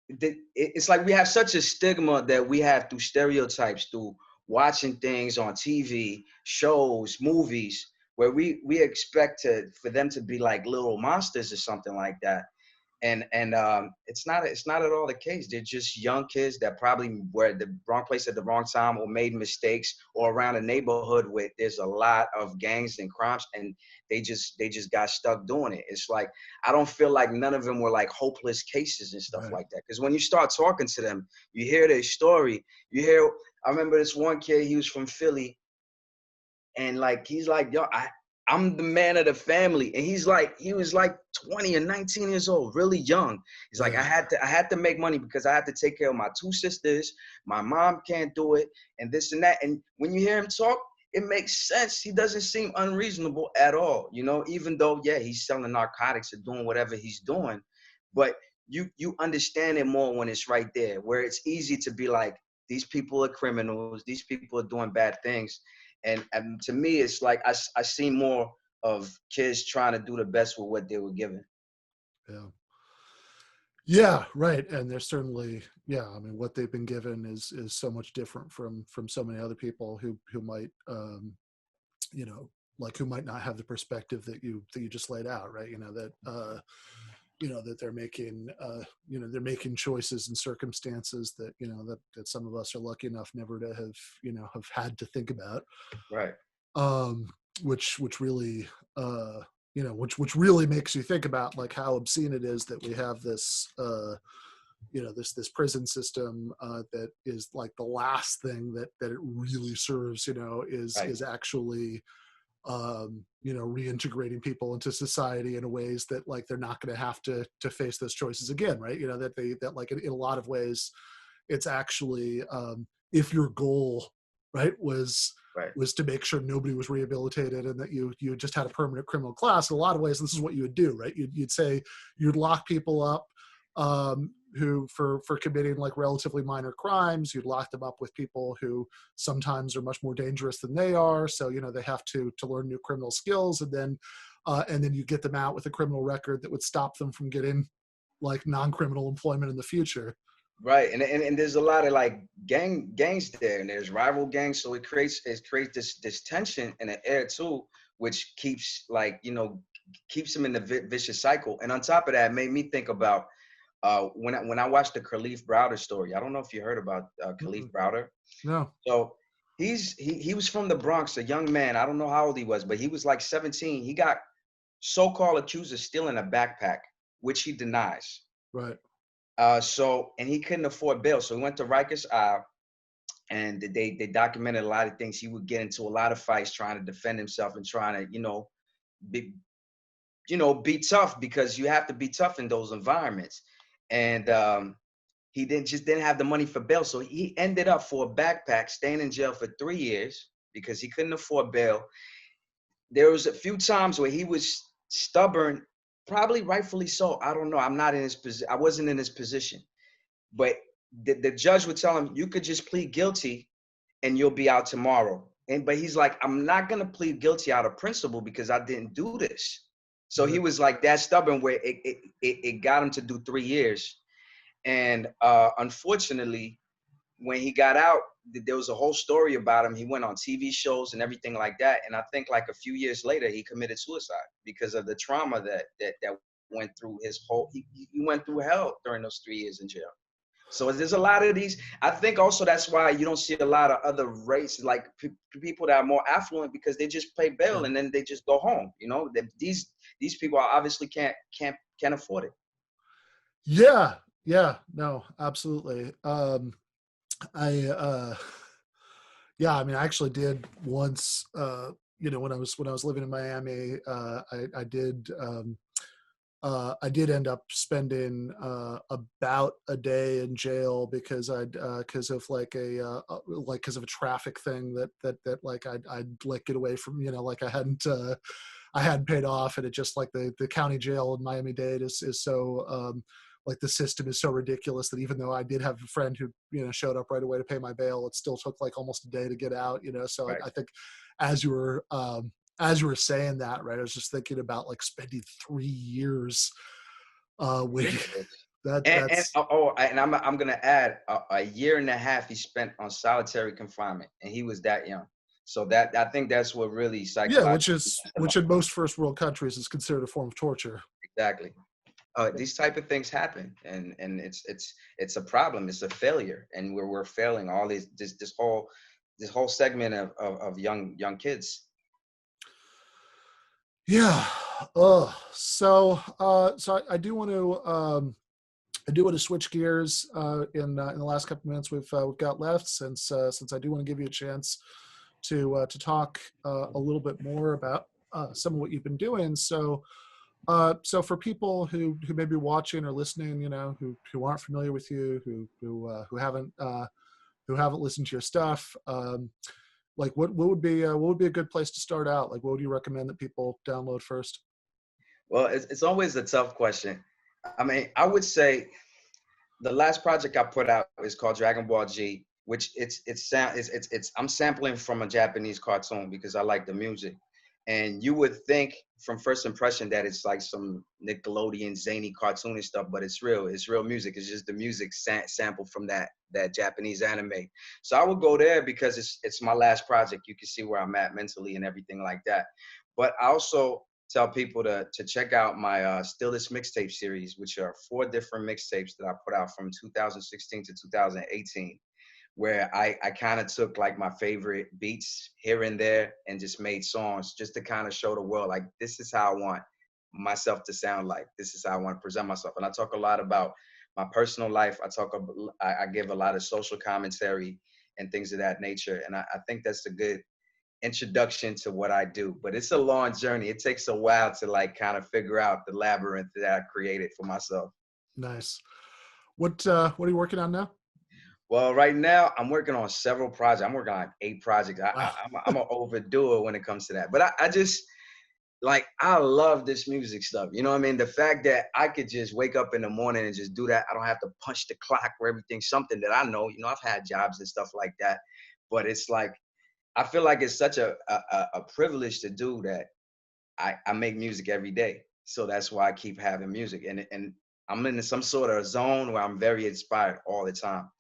it's like we have such a stigma that we have through stereotypes, through watching things on TV, shows, movies, where we expect for them to be like little monsters or something like that. And it's not at all the case. They're just young kids that probably were at the wrong place at the wrong time, or made mistakes, or around a neighborhood where there's a lot of gangs and crimes, and they just got stuck doing it. It's like I don't feel like none of them were like hopeless cases and stuff like that. Because when you start talking to them, you hear their story. I remember this one kid. He was from Philly, and like he's like, I'm the man of the family. And he was like 20 or 19 years old, really young. He's like, I had to make money because I had to take care of my two sisters. My mom can't do it, and this and that. And when you hear him talk, it makes sense. He doesn't seem unreasonable at all, even though, he's selling narcotics or doing whatever he's doing. But you understand it more when it's right there, where it's easy to be like, these people are criminals. These people are doing bad things. And to me, it's like I see more of kids trying to do the best with what they were given. Yeah, right. And there's certainly, I mean, what they've been given is so much different from so many other people who might, like who might not have the perspective that you just laid out, right? That they're making, they're making choices and circumstances that, that some of us are lucky enough never to have had to think about. Right. Which really, which really makes you think about like how obscene it is that we have this, this prison system that is like the last thing that it really serves, is actually, reintegrating people into society in ways that like they're not going to have to face those choices again, right? That like in a lot of ways, it's actually if your goal, right, was to make sure nobody was rehabilitated and that you just had a permanent criminal class. In a lot of ways, this is what you would do, right? You'd say you'd lock people up who for committing like relatively minor crimes. You'd lock them up with people who sometimes are much more dangerous than they are. So, they have to learn new criminal skills, and then you get them out with a criminal record that would stop them from getting like non-criminal employment in the future. Right. And there's a lot of like gangs there, and there's rival gangs. So it creates this tension in the air too, which keeps keeps them in the vicious cycle. And on top of that, it made me think about when I watched the Khalif Browder story. I don't know if you heard about Khalif Browder. No. So he was from the Bronx, a young man. I don't know how old he was, but he was like 17. He got so-called accused of stealing a backpack, which he denies. Right. And he couldn't afford bail. So he went to Rikers Isle, and they documented a lot of things. He would get into a lot of fights trying to defend himself and trying to, be tough, because you have to be tough in those environments. And he didn't have the money for bail. So he ended up for a backpack staying in jail for 3 years because he couldn't afford bail. There was a few times where he was stubborn probably rightfully so. I don't know. I'm not in his position. I wasn't in his position. But the judge would tell him, you could just plead guilty and you'll be out tomorrow. But he's like, I'm not going to plead guilty out of principle because I didn't do this. So he was like that stubborn where it got him to do 3 years. And unfortunately, when he got out, there was a whole story about him. He went on TV shows and everything like that. And I think like a few years later, he committed suicide because of the trauma that went through his whole, he went through hell during those 3 years in jail. So there's a lot of these. I think also that's why you don't see a lot of other races, like people that are more affluent, because they just pay bail and then they just go home. You know, these people obviously can't afford it. Yeah, no, absolutely. I mean, I actually did once. You know, when I was living in Miami, I did end up spending about a day in jail because because of a traffic thing that like I'd like get away from, you know, like I hadn't paid off, and it just like the county jail in Miami-Dade is so like the system is so ridiculous that even though I did have a friend who, you know, showed up right away to pay my bail, it still took like almost a day to get out, you know. So right. I think as you were saying that, right, I was just thinking about like spending 3 years waiting. And I'm gonna add a year and a half he spent on solitary confinement, and he was that young. So that, I think that's what really psychologically. Yeah, which in most first world countries is considered a form of torture. Exactly. These type of things happen, and it's a problem. It's a failure, and we're failing all this whole segment of young kids. Yeah. So I do want to switch gears in the last couple minutes we've got left, since I do want to give you a chance to talk a little bit more about some of what you've been doing. So for people who may be watching or listening, you know, who aren't familiar with you, who haven't listened to your stuff, like what would be a good place to start out? Like, what would you recommend that people download first? Well, it's always a tough question. I mean, I would say the last project I put out is called Dragon Ball G, which I'm sampling from a Japanese cartoon because I like the music. And you would think from first impression that it's like some Nickelodeon zany cartoony stuff, but it's real music. It's just the music sampled from that Japanese anime. So I would go there because it's my last project. You can see where I'm at mentally and everything like that. But I also tell people to check out my Still This Mixtape series, which are 4 different mixtapes that I put out from 2016 to 2018. Where I kind of took like my favorite beats here and there and just made songs just to kind of show the world, like, this is how I want myself to sound like. This is how I want to present myself. And I talk a lot about my personal life. I give a lot of social commentary and things of that nature. And I think that's a good introduction to what I do. But it's a long journey. It takes a while to like kind of figure out the labyrinth that I created for myself. Nice. What are you working on now? Well, right now I'm working on several projects. I'm working on 8 projects. Wow. I'm an overdoer when it comes to that. But I just, like, I love this music stuff. You know what I mean? The fact that I could just wake up in the morning and just do that. I don't have to punch the clock or everything, something that I know. You know, I've had jobs and stuff like that. But it's like, I feel like it's such a privilege to do that. I make music every day. So that's why I keep having music. And I'm in some sort of zone where I'm very inspired all the time.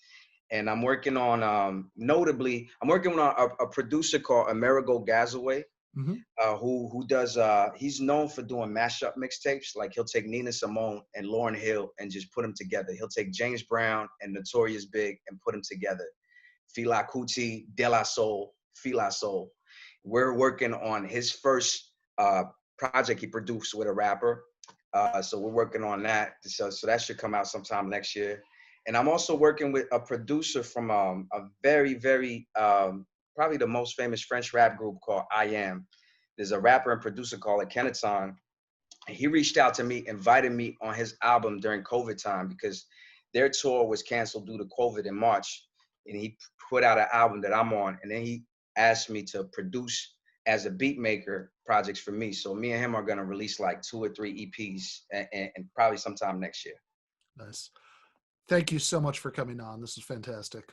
And I'm working on, notably, I'm working on a producer called Amerigo Gazaway, who does, he's known for doing mashup mixtapes. Like, he'll take Nina Simone and Lauryn Hill and just put them together. He'll take James Brown and Notorious Big and put them together. Fela Kuti, De La Soul, Fela Soul. We're working on his first project he produced with a rapper. So we're working on that. So that should come out sometime next year. And I'm also working with a producer from a very, very, probably the most famous French rap group called I Am. There's a rapper and producer called Akhenaton. And he reached out to me, invited me on his album during COVID time because their tour was canceled due to COVID in March. And he put out an album that I'm on. And then he asked me to produce as a beat maker projects for me. So me and him are going to release like 2 or 3 EPs and probably sometime next year. Nice. Thank you so much for coming on. This is fantastic.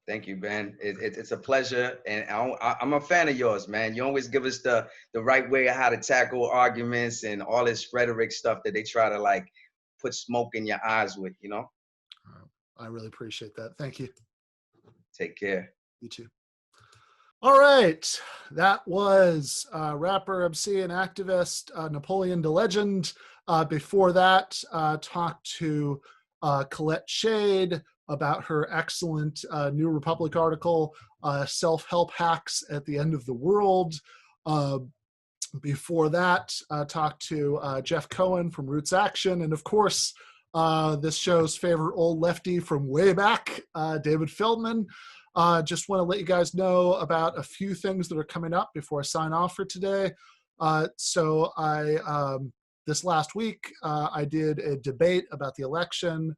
Thank you, Ben. It's a pleasure, and I'm a fan of yours, man. You always give us the right way of how to tackle arguments and all this rhetoric stuff that they try to like put smoke in your eyes with, you know? I really appreciate that. Thank you. Take care. You too. All right. That was rapper, MC, and activist Napoleon da Legend. Before that, talked to Colette Shade about her excellent New Republic article, Self-Help Hacks at the End of the World. Before that, talked to Jeff Cohen from RootsAction, and of course, this show's favorite old lefty from way back, David Feldman. Just want to let you guys know about a few things that are coming up before I sign off for today. This last week, I did a debate about the election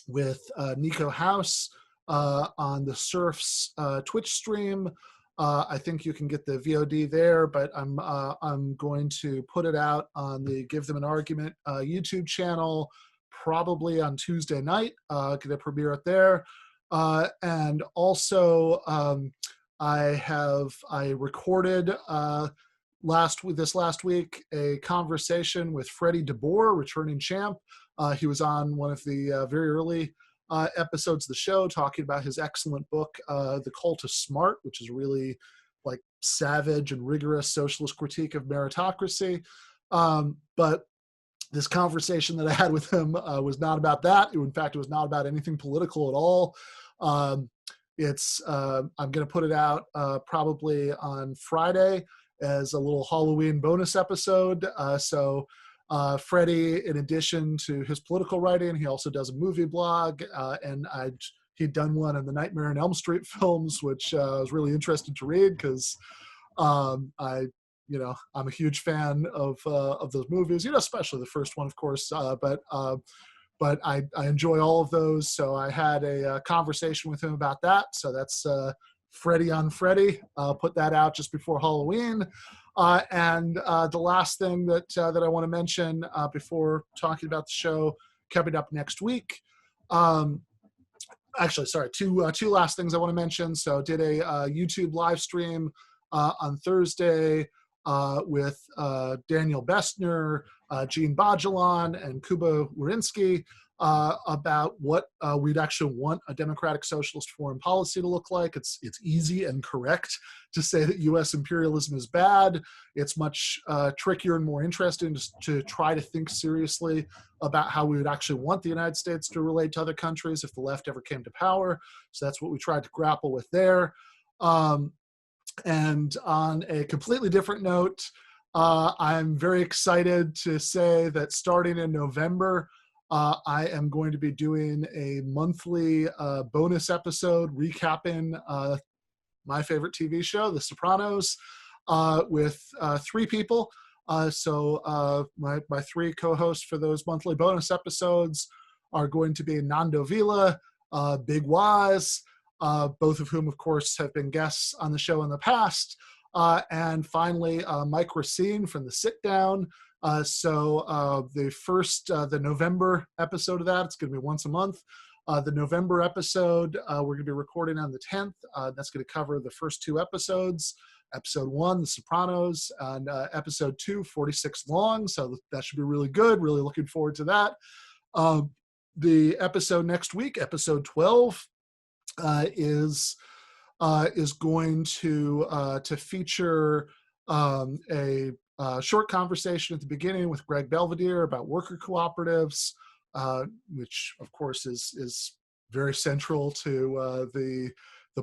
with Nico House on the Surf's Twitch stream. I think you can get the VOD there, but I'm going to put it out on the Give Them an Argument YouTube channel probably on Tuesday night. Going to premiere it there. And also, I recorded this last week a conversation with Freddie DeBoer, returning champ. He was on one of the very early episodes of the show talking about his excellent book, The Cult of Smart, which is really like savage and rigorous socialist critique of meritocracy. But this conversation that I had with him was not about that. In fact, it was not about anything political at all. I'm going to put it out probably on Friday as a little Halloween bonus episode. Freddie, in addition to his political writing, he also does a movie blog, and he'd done one on the Nightmare on Elm Street films, which I was really interested to read because I'm a huge fan of those movies, especially the first one, of course, but I enjoy all of those. So I had a conversation with him about that. So that's Freddie on Freddie. Put that out just before Halloween. And the last thing that I want to mention before talking about the show coming up next week. Two last things I want to mention. So did a YouTube live stream on Thursday with Daniel Bestner, Gene Bajalan, and Kuba Warinsky about what we'd actually want a democratic socialist foreign policy to look like. It's easy and correct to say that U.S. imperialism is bad. It's much trickier and more interesting to try to think seriously about how we would actually want the United States to relate to other countries if the left ever came to power. So that's what we tried to grapple with there. And on a completely different note, I'm very excited to say that starting in November, I am going to be doing a monthly bonus episode recapping my favorite TV show, The Sopranos, with 3 people. So my 3 co-hosts for those monthly bonus episodes are going to be Nando Villa, Big Waz, both of whom, of course, have been guests on the show in the past. And finally, Mike Racine from The Sit Down. The November episode of that, it's going to be once a month. The November episode, we're going to be recording on the 10th. That's going to cover the first 2 episodes. Episode 1, The Sopranos, and episode 2, 46 long. So that should be really good. Really looking forward to that. The episode next week, episode 12, is going to feature a short conversation at the beginning with Greg Belvedere about worker cooperatives, which of course is very central to the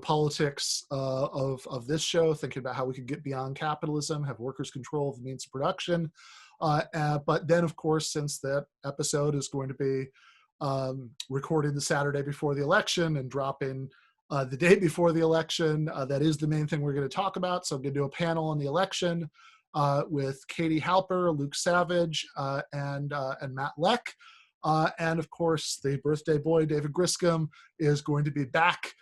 politics of this show, thinking about how we could get beyond capitalism, have workers control of the means of production. But then, of course, since that episode is going to be recorded the Saturday before the election and dropping the day before the election, that is the main thing we're going to talk about. So I'm going to do a panel on the election with Katie Halper, Luke Savage, and Matt Leck. And of course, the birthday boy, David Griscom, is going to be back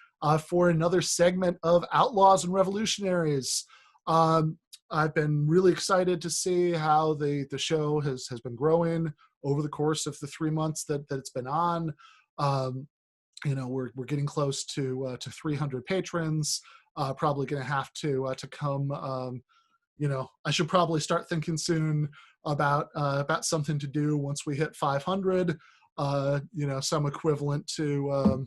for another segment of Outlaws and Revolutionaries. I've been really excited to see how the show has been growing over the course of the 3 months that it's been on. We're getting close to 300 patrons. Probably going to have to come. I should probably start thinking soon about something to do once we hit 500. Some equivalent to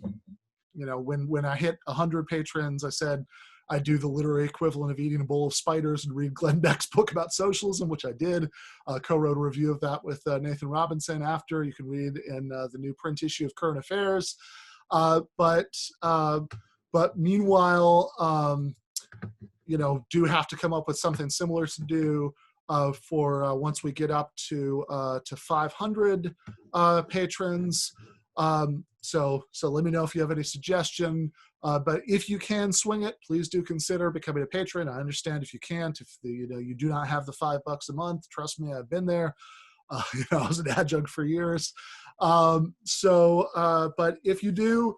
when I hit 100 patrons, I said I do the literary equivalent of eating a bowl of spiders and read Glenn Beck's book about socialism, which I did. Co-wrote a review of that with Nathan Robinson after. You can read in the new print issue of Current Affairs. But meanwhile, do have to come up with something similar to do for once we get up to 500 patrons. So let me know if you have any suggestion. But if you can swing it, please do consider becoming a patron. I understand if you can't, if you do not have the $5 a month. Trust me, I've been there. I was an adjunct for years. But if you do,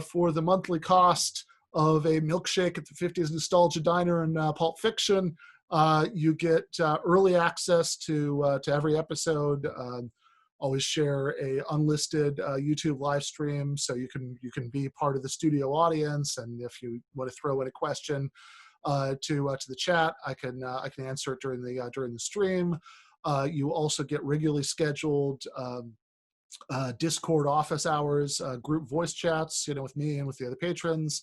for the monthly cost of a milkshake at the 50s Nostalgia Diner and Pulp Fiction, you get early access to every episode. Always share a unlisted YouTube live stream, so you can be part of the studio audience. And if you want to throw in a question to the chat, I can answer it during the stream. You also get regularly scheduled Discord office hours, group voice chats, with me and with the other patrons.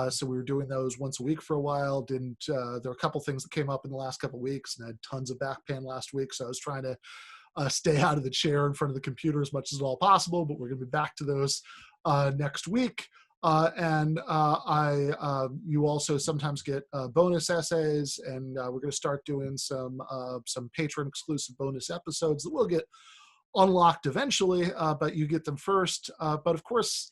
So we were doing those once a week for a while. There were a couple things that came up in the last couple of weeks, and I had tons of back pain last week, so I was trying to stay out of the chair in front of the computer as much as at all possible, but we're going to be back to those next week. You also sometimes get bonus essays, and we're going to start doing some patron exclusive bonus episodes that will get unlocked eventually, but you get them first. But of course,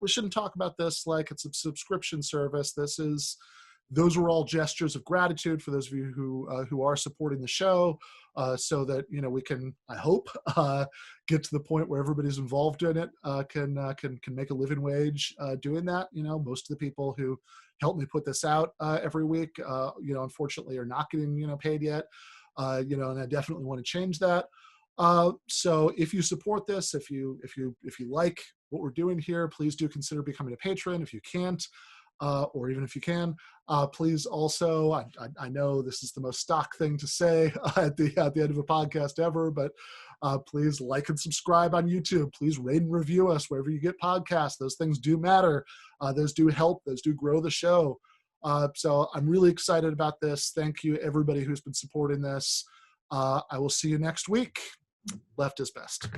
we shouldn't talk about this like it's a subscription service. Those were all gestures of gratitude for those of you who are supporting the show, so that we can, I hope, get to the point where everybody's involved in it can make a living wage doing that. Most of the people who help me put this out every week, unfortunately, are not getting paid yet. And I definitely want to change that. So if you support this, if you like what we're doing here, please do consider becoming a patron. If you can't, or even if you can, please also, I know this is the most stock thing to say at the end of a podcast ever, but please like and subscribe on YouTube. Please rate and review us wherever you get podcasts. Those things do matter. Those do help. Those do grow the show. So I'm really excited about this. Thank you, everybody who's been supporting this. I will see you next week. Left is best.